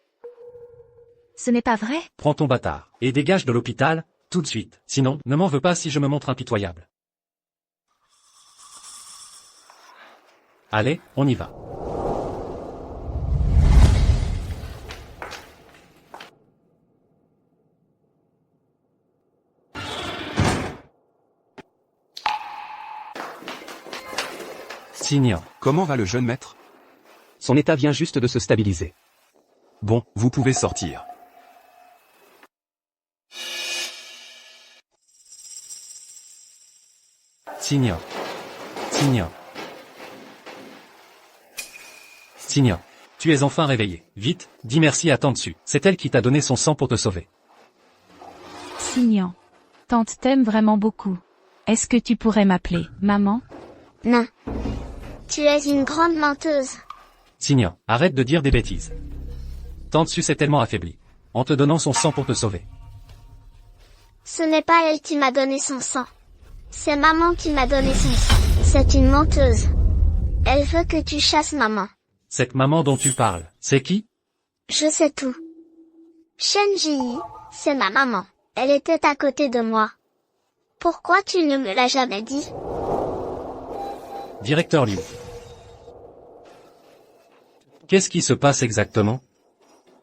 Ce n'est pas vrai? Prends ton bâtard, et dégage de l'hôpital, tout de suite. Sinon, ne m'en veux pas si je me montre impitoyable. Allez, on y va. Signan. Comment va le jeune maître? Son état vient juste de se stabiliser. Bon, vous pouvez sortir. Signan. Signan. Signan. Tu es enfin réveillée. Vite, dis merci à Tante Su. C'est elle qui t'a donné son sang pour te sauver. Signan. Tante t'aime vraiment beaucoup. Est-ce que tu pourrais m'appeler maman? Non. Tu es une grande menteuse. Signan, arrête de dire des bêtises. Tante Su s'est tellement affaiblie. En te donnant son sang pour te sauver. Ce n'est pas elle qui m'a donné son sang. C'est maman qui m'a donné son sang. C'est une menteuse. Elle veut que tu chasses maman. Cette maman dont tu parles, c'est qui? Je sais tout. Shen Ji, c'est ma maman. Elle était à côté de moi. Pourquoi tu ne me l'as jamais dit? Directeur Liu. Qu'est-ce qui se passe exactement?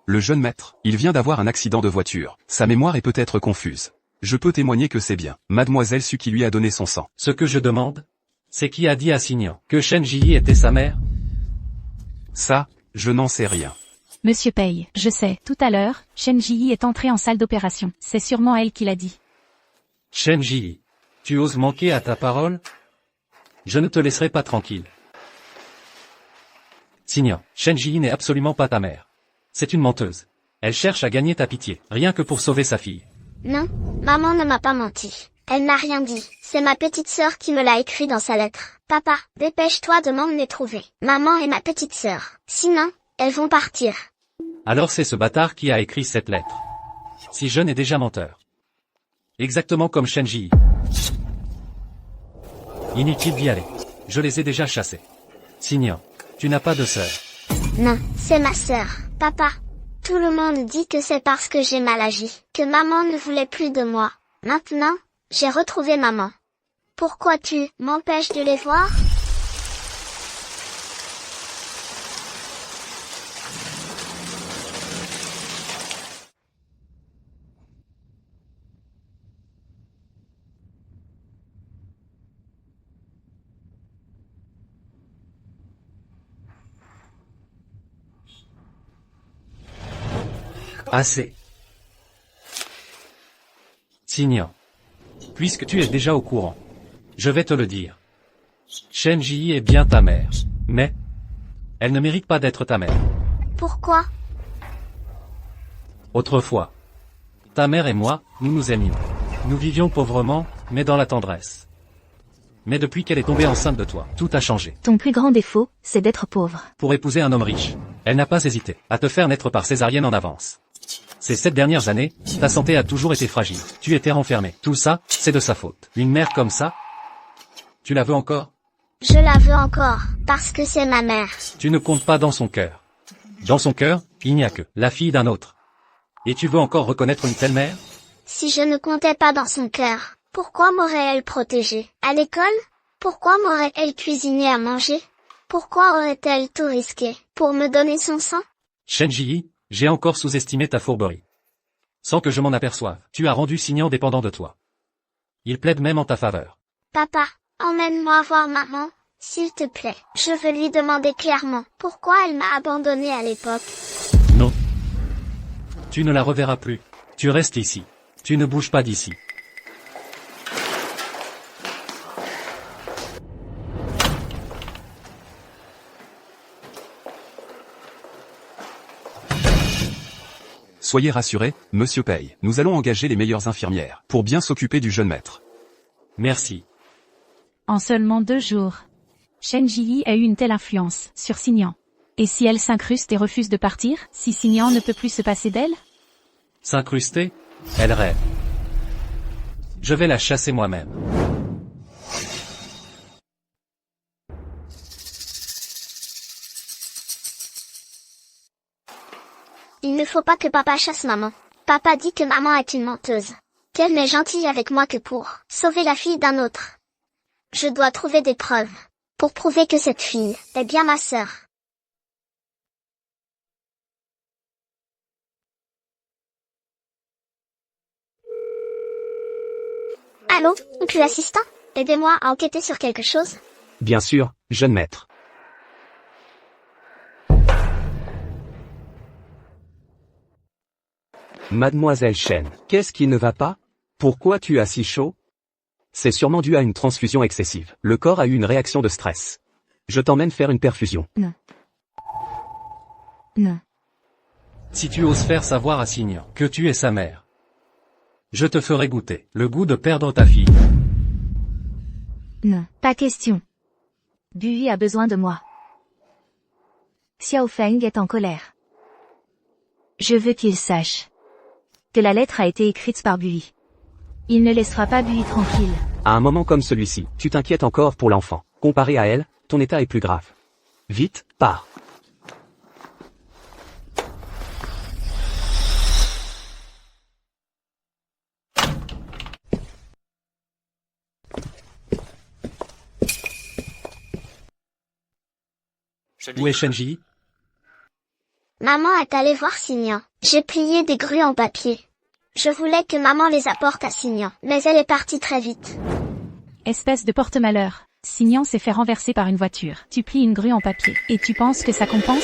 Le jeune maître, il vient d'avoir un accident de voiture. Sa mémoire est peut-être confuse. Je peux témoigner que c'est bien Mademoiselle Su qui lui a donné son sang. Ce que je demande, c'est qui a dit à Signan que Shen Ji était sa mère? Ça, je n'en sais rien. Monsieur Pei, je sais. Tout à l'heure, Shen Ji est entrée en salle d'opération. C'est sûrement elle qui l'a dit. Shen Ji, tu oses manquer à ta parole? Je ne te laisserai pas tranquille. Signan, Shen Ji n'est absolument pas ta mère. C'est une menteuse. Elle cherche à gagner ta pitié, rien que pour sauver sa fille. Non, maman ne m'a pas menti. Elle n'a rien dit. C'est ma petite sœur qui me l'a écrit dans sa lettre. Papa, dépêche-toi de m'emmener trouver maman et ma petite sœur. Sinon, elles vont partir. Alors c'est ce bâtard qui a écrit cette lettre. Si jeune est déjà menteur. Exactement comme Shen Ji. Inutile d'y aller. Je les ai déjà chassés. Signan, tu n'as pas de sœur. Non, c'est ma sœur. Papa, tout le monde dit que c'est parce que j'ai mal agi, que maman ne voulait plus de moi. Maintenant, j'ai retrouvé maman. Pourquoi tu m'empêches de les voir? Assez. Signan. Puisque tu es déjà au courant, je vais te le dire. Shen Ji est bien ta mère, mais elle ne mérite pas d'être ta mère. Pourquoi? Autrefois, ta mère et moi, nous nous aimions. Nous vivions pauvrement, mais dans la tendresse. Mais depuis qu'elle est tombée enceinte de toi, tout a changé. Ton plus grand défaut, c'est d'être pauvre. Pour épouser un homme riche, elle n'a pas hésité à te faire naître par césarienne en avance. Ces 7 dernières années, ta santé a toujours été fragile. Tu étais renfermé. Tout ça, c'est de sa faute. Une mère comme ça, tu la veux encore? Je la veux encore, parce que c'est ma mère. Tu ne comptes pas dans son cœur. Dans son cœur, il n'y a que la fille d'un autre. Et tu veux encore reconnaître une telle mère? Si je ne comptais pas dans son cœur, pourquoi m'aurait-elle protégée? À l'école? Pourquoi m'aurait-elle cuisiné à manger? Pourquoi aurait-elle tout risqué pour me donner son sang? Shen Ji, j'ai encore sous-estimé ta fourberie. Sans que je m'en aperçoive, tu as rendu Signan dépendant de toi. Il plaide même en ta faveur. Papa, emmène-moi voir maman, s'il te plaît. Je veux lui demander clairement pourquoi elle m'a abandonné à l'époque. Non. Tu ne la reverras plus. Tu restes ici. Tu ne bouges pas d'ici. Soyez rassurés, Monsieur Pei, nous allons engager les meilleures infirmières pour bien s'occuper du jeune maître. Merci. En seulement 2 jours, Shen Ji a eu une telle influence sur Signan. Et si elle s'incruste et refuse de partir, si Signan ne peut plus se passer d'elle? S'incruster? Elle rêve. Je vais la chasser moi-même. Il ne faut pas que papa chasse maman. Papa dit que maman est une menteuse. Qu'elle n'est gentille avec moi que pour sauver la fille d'un autre. Je dois trouver des preuves pour prouver que cette fille est bien ma sœur. Allô, oncle l'assistant? Aidez-moi à enquêter sur quelque chose. Bien sûr, jeune maître. Mademoiselle Shen, qu'est-ce qui ne va pas? Pourquoi tu as si chaud? C'est sûrement dû à une transfusion excessive. Le corps a eu une réaction de stress. Je t'emmène faire une perfusion. Non. Non. Si tu oses faire savoir à Signan que tu es sa mère, je te ferai goûter le goût de perdre ta fille. Non, pas question. Bui a besoin de moi. Xiao Feng est en colère. Je veux qu'il sache que la lettre a été écrite par Bui. Il ne laissera pas Bui tranquille. À un moment comme celui-ci, tu t'inquiètes encore pour l'enfant. Comparé à elle, ton état est plus grave. Vite, pars. Où est Shenji? Maman est allée voir Signan. J'ai plié des grues en papier. Je voulais que maman les apporte à Signan, mais elle est partie très vite. Espèce de porte-malheur. Signan s'est fait renverser par une voiture. Tu plies une grue en papier. Et tu penses que ça compense?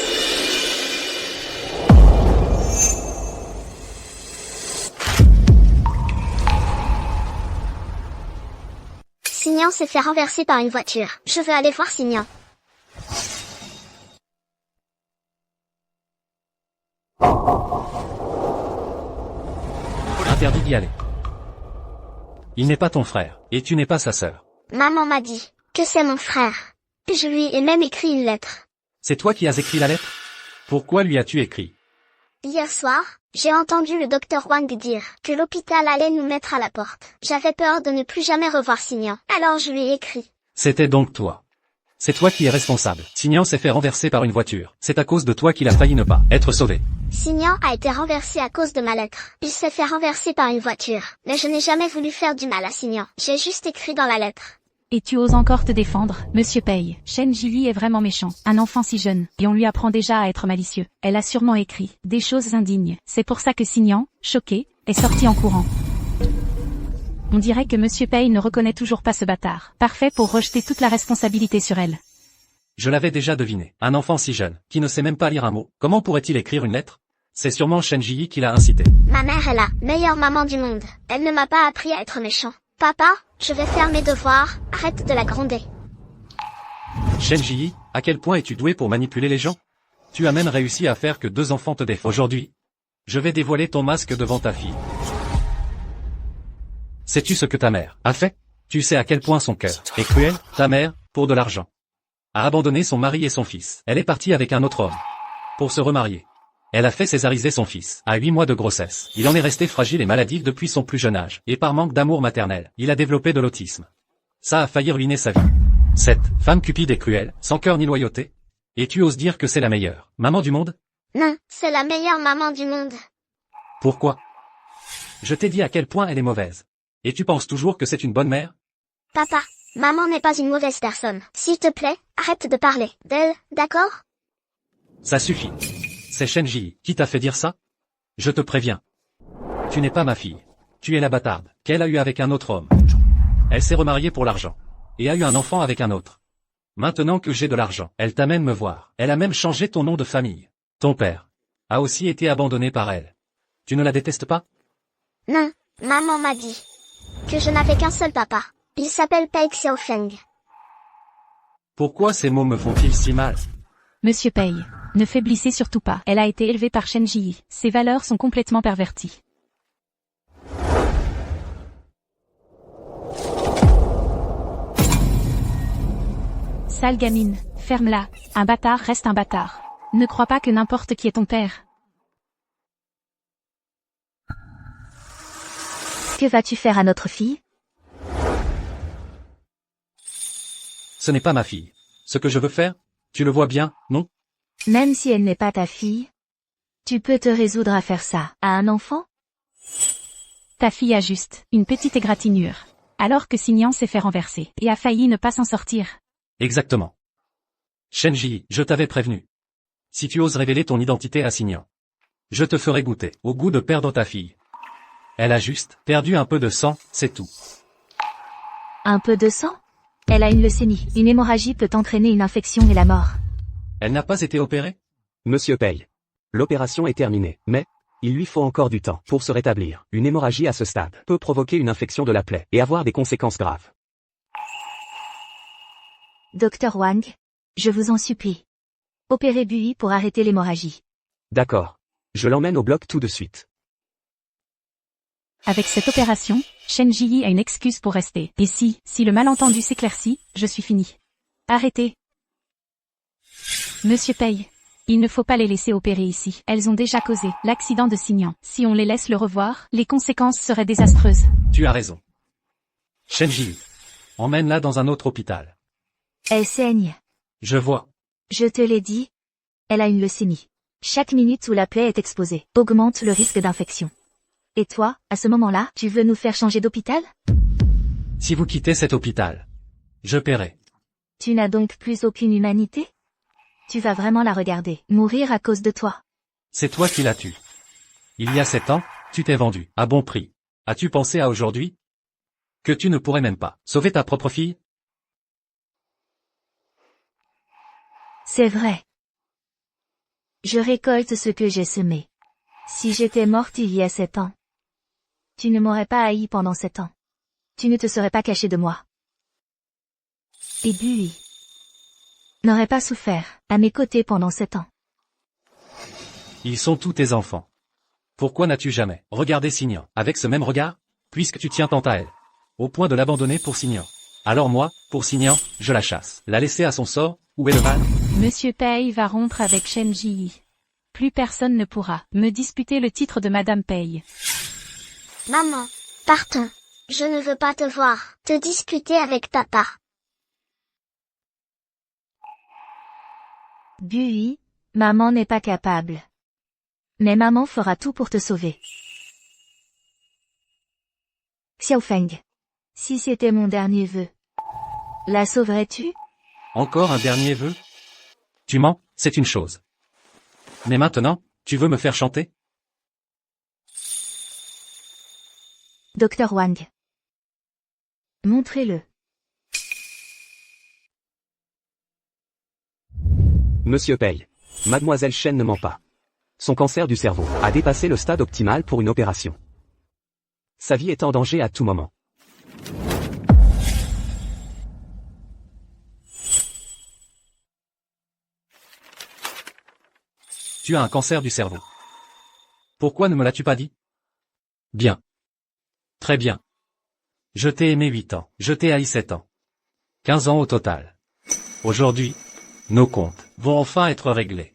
Signan s'est fait renverser par une voiture. Je veux aller voir Signan. Interdit d'y aller. Il n'est pas ton frère, et tu n'es pas sa sœur. Maman m'a dit que c'est mon frère. Je lui ai même écrit une lettre. C'est toi qui as écrit la lettre? Pourquoi lui as-tu écrit? Hier soir, j'ai entendu le docteur Wang dire que l'hôpital allait nous mettre à la porte. J'avais peur de ne plus jamais revoir Signan, alors je lui ai écrit. C'était donc toi. C'est toi qui es responsable. Signan s'est fait renverser par une voiture. C'est à cause de toi qu'il a failli ne pas être sauvé. Signan a été renversé à cause de ma lettre. Il s'est fait renverser par une voiture. Mais je n'ai jamais voulu faire du mal à Signan. J'ai juste écrit dans la lettre. Et tu oses encore te défendre, Monsieur Pei. Shen Jili est vraiment méchant. Un enfant si jeune, et on lui apprend déjà à être malicieux. Elle a sûrement écrit des choses indignes. C'est pour ça que Signan, choqué, est sorti en courant. On dirait que Monsieur Pei ne reconnaît toujours pas ce bâtard. Parfait pour rejeter toute la responsabilité sur elle. Je l'avais déjà deviné. Un enfant si jeune, qui ne sait même pas lire un mot, comment pourrait-il écrire une lettre? C'est sûrement Shenji qui l'a incité. Ma mère est la meilleure maman du monde. Elle ne m'a pas appris à être méchant. Papa, je vais faire mes devoirs. Arrête de la gronder. Shenji, à quel point es-tu doué pour manipuler les gens? Tu as même réussi à faire que 2 enfants te défendent. Aujourd'hui, je vais dévoiler ton masque devant ta fille. Sais-tu ce que ta mère a fait? Tu sais à quel point son cœur est cruel, ta mère, pour de l'argent, a abandonné son mari et son fils. Elle est partie avec un autre homme pour se remarier. Elle a fait césariser son fils à 8 mois de grossesse. Il en est resté fragile et maladif depuis son plus jeune âge. Et par manque d'amour maternel, il a développé de l'autisme. Ça a failli ruiner sa vie. Cette femme cupide et cruelle, sans cœur ni loyauté. Et tu oses dire que c'est la meilleure maman du monde? Non, c'est la meilleure maman du monde. Pourquoi? Je t'ai dit à quel point elle est mauvaise. Et tu penses toujours que c'est une bonne mère? Papa, maman n'est pas une mauvaise personne. S'il te plaît, arrête de parler d'elle, d'accord? Ça suffit. C'est Shenji qui t'a fait dire ça? Je te préviens. Tu n'es pas ma fille. Tu es la bâtarde qu'elle a eue avec un autre homme. Elle s'est remariée pour l'argent. Et a eu un enfant avec un autre. Maintenant que j'ai de l'argent, elle t'amène me voir. Elle a même changé ton nom de famille. Ton père a aussi été abandonné par elle. Tu ne la détestes pas? Non, maman m'a dit que je n'avais qu'un seul papa. Il s'appelle Pei Xiaofeng. Pourquoi ces mots me font-ils si mal? Monsieur Pei, ne faiblissez surtout pas. Elle a été élevée par Shen Ji. Ses valeurs sont complètement perverties. Sale gamine, ferme-la. Un bâtard reste un bâtard. Ne crois pas que n'importe qui est ton père. Que vas-tu faire à notre fille? Ce n'est pas ma fille. Ce que je veux faire, tu le vois bien, non? Même si elle n'est pas ta fille, tu peux te résoudre à faire ça à un enfant? Ta fille a juste une petite égratignure. Alors que Signan s'est fait renverser et a failli ne pas s'en sortir. Exactement. Shenji, je t'avais prévenu. Si tu oses révéler ton identité à Signan, je te ferai goûter au goût de perdre ta fille. Elle a juste perdu un peu de sang, c'est tout. Un peu de sang? Elle a une leucémie. Une hémorragie peut entraîner une infection et la mort. Elle n'a pas été opérée? Monsieur Pei. L'opération est terminée, mais il lui faut encore du temps pour se rétablir. Une hémorragie à ce stade peut provoquer une infection de la plaie et avoir des conséquences graves. Docteur Wang, je vous en supplie. Opérez Bui pour arrêter l'hémorragie. D'accord. Je l'emmène au bloc tout de suite. Avec cette opération, Shen Ji a une excuse pour rester. Et si le malentendu s'éclaircit, je suis fini. Arrêtez. Monsieur Pei. Il ne faut pas les laisser opérer ici. Elles ont déjà causé l'accident de Signan. Si on les laisse le revoir, les conséquences seraient désastreuses. Tu as raison. Shenji, emmène-la dans un autre hôpital. Elle saigne. Je vois. Je te l'ai dit. Elle a une leucémie. Chaque minute où la plaie est exposée augmente le risque d'infection. Et toi, à ce moment-là, tu veux nous faire changer d'hôpital? Si vous quittez cet hôpital, je paierai. Tu n'as donc plus aucune humanité? Tu vas vraiment la regarder mourir à cause de toi. C'est toi qui l'as tué. Il y a 7 ans, tu t'es vendu, à bon prix. As-tu pensé à aujourd'hui? Que tu ne pourrais même pas sauver ta propre fille? C'est vrai. Je récolte ce que j'ai semé. Si j'étais morte il y a 7 ans, tu ne m'aurais pas haï pendant 7 ans. Tu ne te serais pas caché de moi. Et Bui n'aurait pas souffert à mes côtés pendant 7 ans. Ils sont tous tes enfants. Pourquoi n'as-tu jamais regardé Signan avec ce même regard, puisque tu tiens tant à elle, au point de l'abandonner pour Signan? Alors moi, pour Signan, je la chasse. La laisser à son sort, où est le mal? Monsieur Pei va rompre avec Shen Ji. Plus personne ne pourra me disputer le titre de Madame Pei. Maman, partons. Je ne veux pas te voir, te discuter avec papa. Bui, maman n'est pas capable. Mais maman fera tout pour te sauver. Xiaofeng. Si c'était mon dernier vœu, la sauverais-tu? Encore un dernier vœu? Tu mens, c'est une chose. Mais maintenant, tu veux me faire chanter? Docteur Wang. Montrez-le. Monsieur Pei. Mademoiselle Shen ne ment pas. Son cancer du cerveau a dépassé le stade optimal pour une opération. Sa vie est en danger à tout moment. Tu as un cancer du cerveau. Pourquoi ne me l'as-tu pas dit? Bien. Très bien. Je t'ai aimé 8 ans, je t'ai haï 7 ans. 15 ans au total. Aujourd'hui, nos comptes vont enfin être réglés.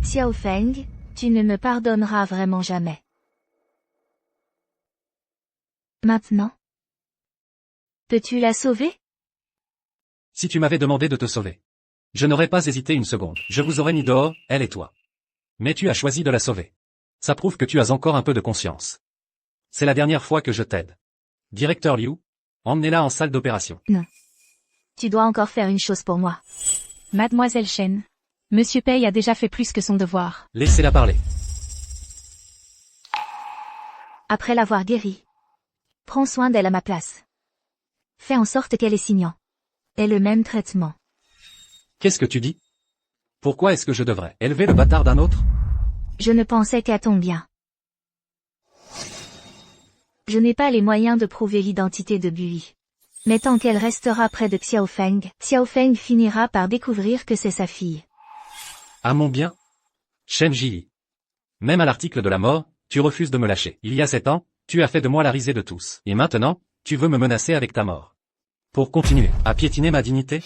Xiaofeng, tu ne me pardonneras vraiment jamais. Maintenant? Peux-tu la sauver? Si tu m'avais demandé de te sauver, je n'aurais pas hésité une seconde. Je vous aurais mis dehors, elle et toi. Mais tu as choisi de la sauver. Ça prouve que tu as encore un peu de conscience. C'est la dernière fois que je t'aide. Directeur Liu, emmenez-la en salle d'opération. Non. Tu dois encore faire une chose pour moi. Mademoiselle Shen. Monsieur Pei a déjà fait plus que son devoir. Laissez-la parler. Après l'avoir guérie, prends soin d'elle à ma place. Fais en sorte qu'elle ait Signan. Ait le même traitement. Qu'est-ce que tu dis? Pourquoi est-ce que je devrais élever le bâtard d'un autre? Je ne pensais qu'à ton bien. Je n'ai pas les moyens de prouver l'identité de Bui. Mais tant qu'elle restera près de Xiaofeng, Xiaofeng finira par découvrir que c'est sa fille. À mon bien? Shen Ji. Même à l'article de la mort, tu refuses de me lâcher. Il y a 7 ans, tu as fait de moi la risée de tous. Et maintenant, tu veux me menacer avec ta mort. Pour continuer à piétiner ma dignité?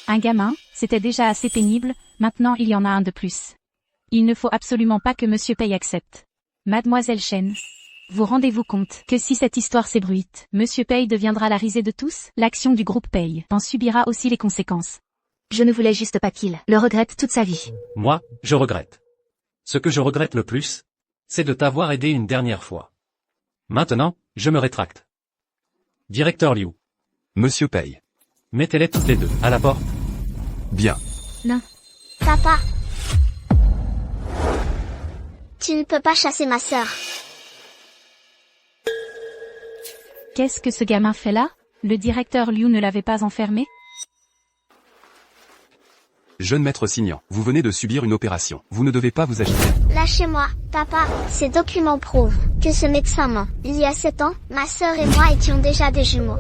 Un gamin, c'était déjà assez pénible, maintenant il y en a un de plus. Il ne faut absolument pas que Monsieur Pei accepte. Mademoiselle Shen. Vous rendez-vous compte que si cette histoire s'ébruite, Monsieur Pei deviendra la risée de tous? L'action du groupe Pei en subira aussi les conséquences. Je ne voulais juste pas qu'il le regrette toute sa vie. Moi, je regrette. Ce que je regrette le plus, c'est de t'avoir aidé une dernière fois. Maintenant, je me rétracte. Directeur Liu. Monsieur Pei. Mettez-les toutes les deux à la porte. Bien. Non. Papa. Tu ne peux pas chasser ma sœur. Qu'est-ce que ce gamin fait là? Le directeur Liu ne l'avait pas enfermé? Jeune maître Signan, vous venez de subir une opération. Vous ne devez pas vous agiter. Lâchez-moi, papa. Ces documents prouvent que ce médecin ment. Il y a 7 ans, ma sœur et moi étions déjà des jumeaux.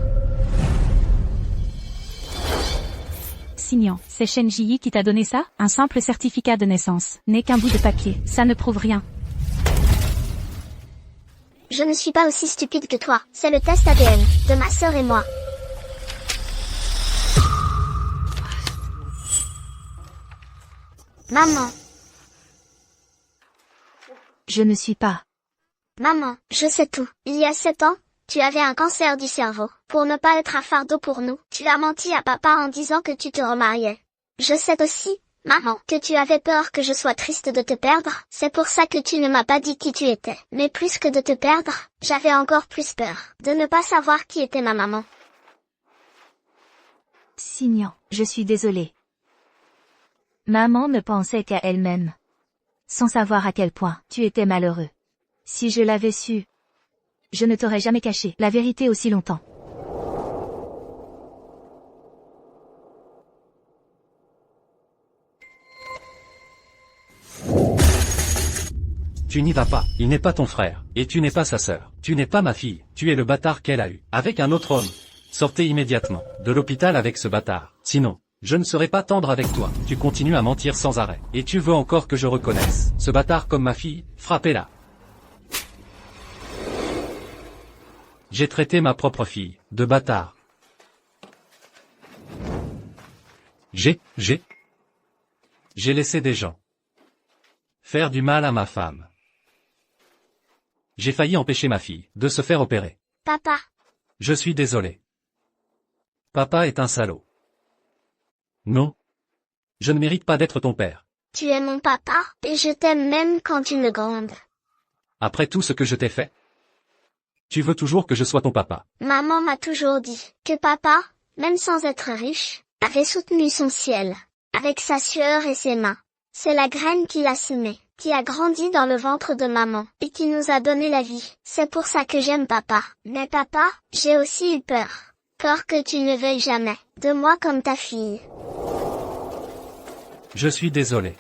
Signant. C'est Shen Jiyi qui t'a donné ça? Un simple certificat de naissance. N'est qu'un bout de papier. Ça ne prouve rien. Je ne suis pas aussi stupide que toi. C'est le test ADN de ma sœur et moi. Maman, Je ne suis pas. maman, je sais tout. Il y a 7 ans, tu avais un cancer du cerveau. Pour ne pas être un fardeau pour nous, tu as menti à papa en disant que tu te remariais. Je sais aussi, maman, que tu avais peur que je sois triste de te perdre. C'est pour ça que tu ne m'as pas dit qui tu étais. Mais plus que de te perdre, j'avais encore plus peur de ne pas savoir qui était ma maman. Signant. Je suis désolée. Maman ne pensait qu'à elle-même. Sans savoir à quel point tu étais malheureux. Si je l'avais su, je ne t'aurais jamais caché la vérité aussi longtemps. Tu n'y vas pas, il n'est pas ton frère, et tu n'es pas sa sœur, tu n'es pas ma fille, tu es le bâtard qu'elle a eu, avec un autre homme. Sortez immédiatement de l'hôpital avec ce bâtard, sinon, je ne serai pas tendre avec toi, tu continues à mentir sans arrêt, et tu veux encore que je reconnaisse ce bâtard comme ma fille, frappez-la. J'ai traité ma propre fille de bâtard. J'ai laissé des gens faire du mal à ma femme. J'ai failli empêcher ma fille de se faire opérer. Papa, Je suis désolé. Papa est un salaud. Non. Je ne mérite pas d'être ton père. tu es mon papa, et je t'aime même quand tu me grondes. Après tout ce que je t'ai fait. Tu veux toujours que je sois ton papa. Maman m'a toujours dit que papa, même sans être riche, avait soutenu son ciel, avec sa sueur et ses mains. C'est la graine qu'il a semée, qui a grandi dans le ventre de maman, et qui nous a donné la vie. C'est pour ça que j'aime papa. Mais papa, j'ai aussi eu peur. Peur que tu ne veuilles jamais de moi comme ta fille. Je suis désolé.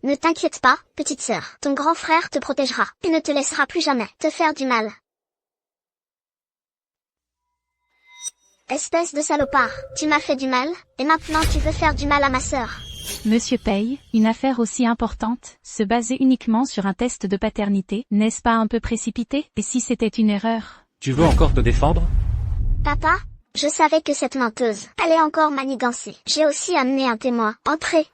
Ne t'inquiète pas, petite sœur. Ton grand frère te protégera, et ne te laissera plus jamais te faire du mal. Espèce de salopard, tu m'as fait du mal, et maintenant tu veux faire du mal à ma sœur. Monsieur Paye, une affaire aussi importante, se baser uniquement sur un test de paternité, n'est-ce pas un peu précipité? Et si c'était une erreur? Tu veux encore te défendre? Papa, je savais que cette menteuse allait encore manigancer. J'ai aussi amené un témoin. Entrez.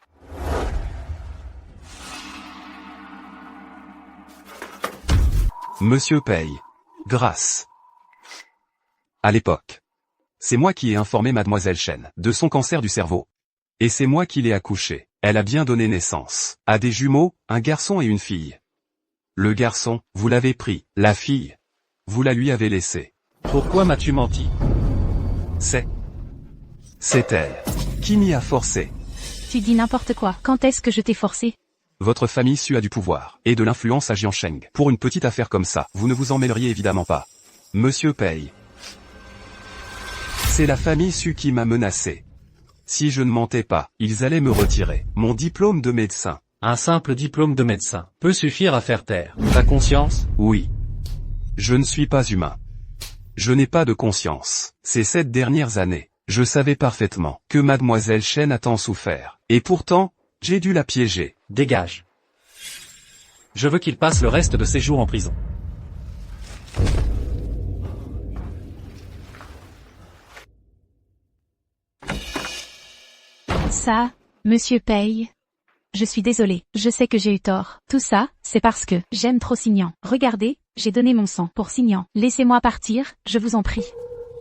Monsieur Paye. Grâce. À l'époque. C'est moi qui ai informé mademoiselle Chen de son cancer du cerveau. Et c'est moi qui l'ai accouchée. Elle a bien donné naissance à des jumeaux, un garçon et une fille. Le garçon, vous l'avez pris. La fille, vous la lui avez laissée. Pourquoi m'as-tu menti? C'est elle. Qui m'y a forcé? Tu dis n'importe quoi. Quand est-ce que je t'ai forcé? Votre famille Su a du pouvoir et de l'influence à Jiansheng. Pour une petite affaire comme ça, vous ne vous en mêleriez évidemment pas. Monsieur Paye. C'est la famille Su qui m'a menacé. Si je ne mentais pas, ils allaient me retirer mon diplôme de médecin. Un simple diplôme de médecin peut suffire à faire taire ta conscience? Oui. Je ne suis pas humain. Je n'ai pas de conscience. Ces 7 dernières années, je savais parfaitement que mademoiselle Chen a tant souffert. Et pourtant, j'ai dû la piéger. Dégage. Je veux qu'il passe le reste de ses jours en prison. Ça, Monsieur Paye. Je suis désolée, je sais que j'ai eu tort. Tout ça, c'est parce que j'aime trop Signant. Regardez, j'ai donné mon sang pour Signant. Laissez-moi partir, je vous en prie.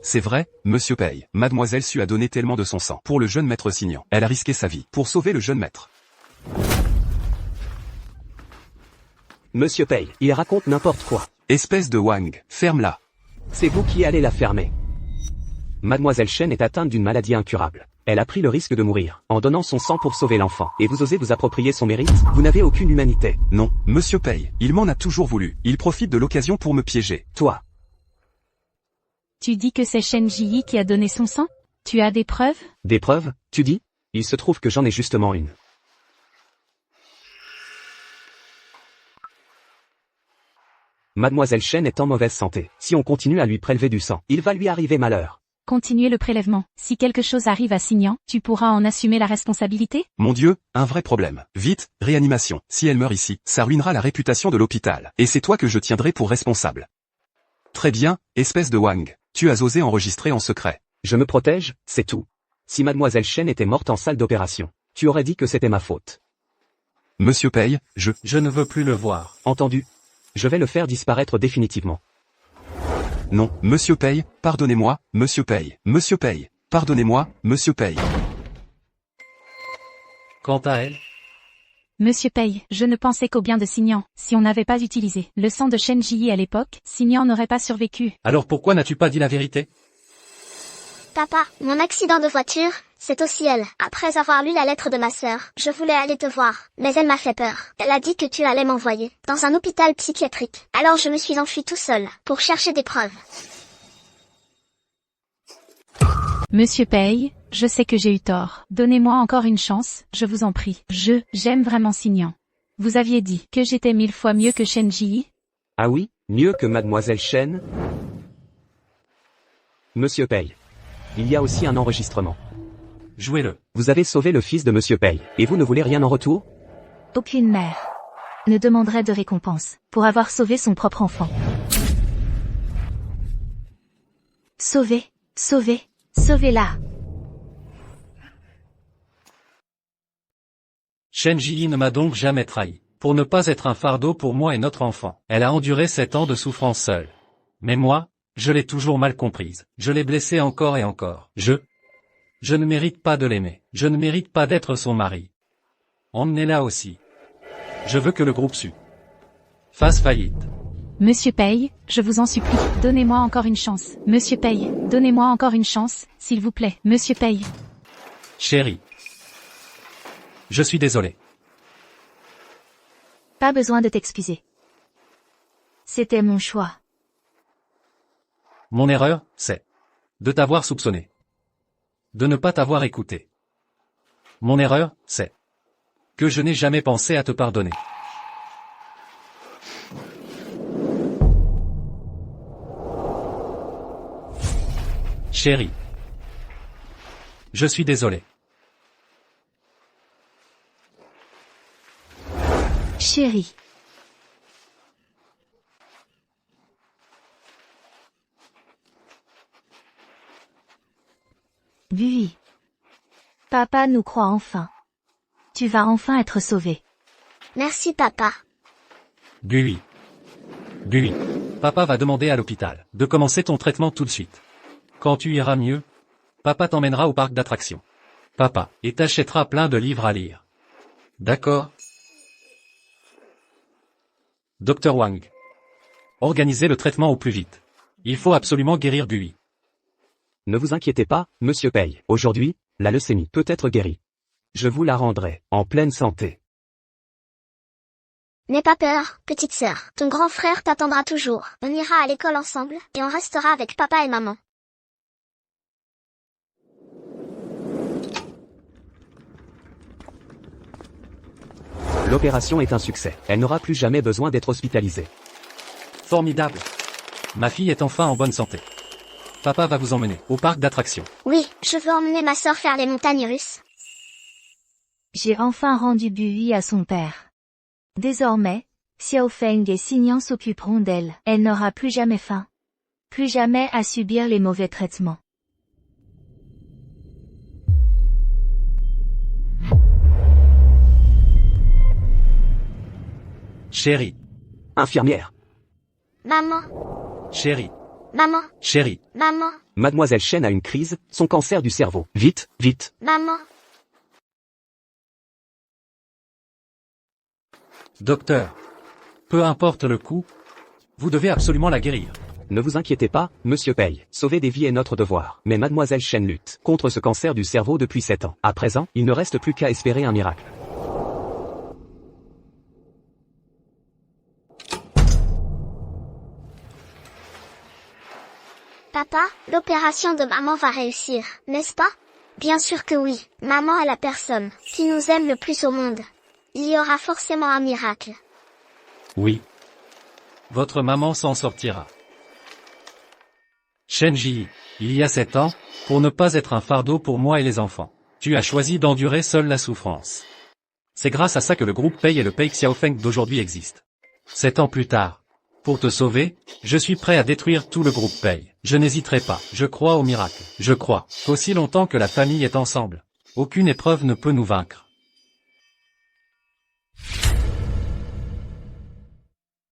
C'est vrai, monsieur Paye. Mademoiselle Su a donné tellement de son sang pour le jeune maître Signant. Elle a risqué sa vie pour sauver le jeune maître. Monsieur Paye, il raconte n'importe quoi. Espèce de Wang, ferme-la. C'est vous qui allez la fermer. Mademoiselle Chen est atteinte d'une maladie incurable. Elle a pris le risque de mourir, en donnant son sang pour sauver l'enfant. Et vous osez vous approprier son mérite? Vous n'avez aucune humanité. Non, monsieur Paye, il m'en a toujours voulu. Il profite de l'occasion pour me piéger. Toi. Tu dis que c'est Shen Jiyi qui a donné son sang? Tu as des preuves? Des preuves, tu dis? Il se trouve que j'en ai justement une. Mademoiselle Chen est en mauvaise santé. Si on continue à lui prélever du sang, il va lui arriver malheur. Continuez le prélèvement. Si quelque chose arrive à Signan, tu pourras en assumer la responsabilité? Mon Dieu, un vrai problème. Vite, réanimation. Si elle meurt ici, ça ruinera la réputation de l'hôpital. Et c'est toi que je tiendrai pour responsable. Très bien, espèce de Wang. Tu as osé enregistrer en secret. Je me protège, c'est tout. Si mademoiselle Chen était morte en salle d'opération, tu aurais dit que c'était ma faute. Monsieur Paye, Je ne veux plus le voir. Entendu? Je vais le faire disparaître définitivement. Non, Monsieur Paye, pardonnez-moi, Monsieur Paye. Monsieur Paye, pardonnez-moi, Monsieur Paye. Quant à elle, Monsieur Paye, je ne pensais qu'au bien de Signan. Si on n'avait pas utilisé le sang de Shen Ji à l'époque, Signan n'aurait pas survécu. alors pourquoi n'as-tu pas dit la vérité? Papa, mon accident de voiture, c'est aussi elle. Après avoir lu la lettre de ma sœur, je voulais aller te voir, mais elle m'a fait peur. Elle a dit que tu allais m'envoyer dans un hôpital psychiatrique. Alors je me suis enfui tout seul, pour chercher des preuves. Monsieur Paye, je sais que j'ai eu tort. Donnez-moi encore une chance, je vous en prie. J'aime vraiment Signan. Vous aviez dit que j'étais 1000 fois mieux que Shen Ji. Ah oui, mieux que mademoiselle Chen? Monsieur Paye. Il y a aussi un enregistrement. Jouez-le. Vous avez sauvé le fils de Monsieur Paye, et vous ne voulez rien en retour? Aucune mère ne demanderait de récompense pour avoir sauvé son propre enfant. Sauvez-la. Shen Ji ne m'a donc jamais trahi. Pour ne pas être un fardeau pour moi et notre enfant. Elle a enduré 7 ans de souffrance seule. Mais moi, je l'ai toujours mal comprise. Je l'ai blessée encore et encore. Je ne mérite pas de l'aimer. Je ne mérite pas d'être son mari. Emmenez-la aussi. Je veux que le groupe Su fasse faillite. Monsieur Paye, je vous en supplie, donnez-moi encore une chance. Monsieur Paye, donnez-moi encore une chance, s'il vous plaît. Monsieur Paye. Chérie. Je suis désolé. Pas besoin de t'excuser. C'était mon choix. Mon erreur, c'est de t'avoir soupçonné. De ne pas t'avoir écouté. Mon erreur, c'est que je n'ai jamais pensé à te pardonner. Chérie. Je suis désolé. Chérie. Bui. Papa nous croit enfin. Tu vas enfin être sauvé. Merci papa. Bui. Papa va demander à l'hôpital de commencer ton traitement tout de suite. Quand tu iras mieux, papa t'emmènera au parc d'attractions. Papa, et t'achètera plein de livres à lire. D'accord? Docteur Wang. Organisez le traitement au plus vite. Il faut absolument guérir Bui. Ne vous inquiétez pas, Monsieur Paye. Aujourd'hui, la leucémie peut être guérie. Je vous la rendrai, en pleine santé. N'aie pas peur, petite sœur. Ton grand frère t'attendra toujours. On ira à l'école ensemble, et on restera avec papa et maman. L'opération est un succès. Elle n'aura plus jamais besoin d'être hospitalisée. Formidable. Ma fille est enfin en bonne santé. Papa va vous emmener au parc d'attractions. Oui, je veux emmener ma sœur faire les montagnes russes. J'ai enfin rendu Bui à son père. Désormais, Xiao Feng et Signan s'occuperont d'elle. Elle n'aura plus jamais faim. Plus jamais à subir les mauvais traitements. Chérie. Infirmière. Maman, Chérie. maman, Chérie. maman, Mademoiselle Chen a une crise, son cancer du cerveau. Vite, vite. maman. Docteur. Peu importe le coût, vous devez absolument la guérir. Ne vous inquiétez pas, Monsieur Paye. Sauver des vies est notre devoir. Mais Mademoiselle Chen lutte contre ce cancer du cerveau depuis 7 ans. À présent, il ne reste plus qu'à espérer un miracle. Papa, l'opération de maman va réussir, n'est-ce pas? Bien sûr que oui. Maman est la personne qui nous aime le plus au monde. Il y aura forcément un miracle. Oui. Votre maman s'en sortira. Shen Ji. il y a 7 ans, pour ne pas être un fardeau pour moi et les enfants. Tu as choisi d'endurer seul la souffrance. C'est grâce à ça que le groupe Pei et le Pei Xiaofeng d'aujourd'hui existent. 7 ans plus tard, pour te sauver, je suis prêt à détruire tout le groupe Pei. Je n'hésiterai pas, je crois au miracle. Je crois qu'aussi longtemps que la famille est ensemble, aucune épreuve ne peut nous vaincre.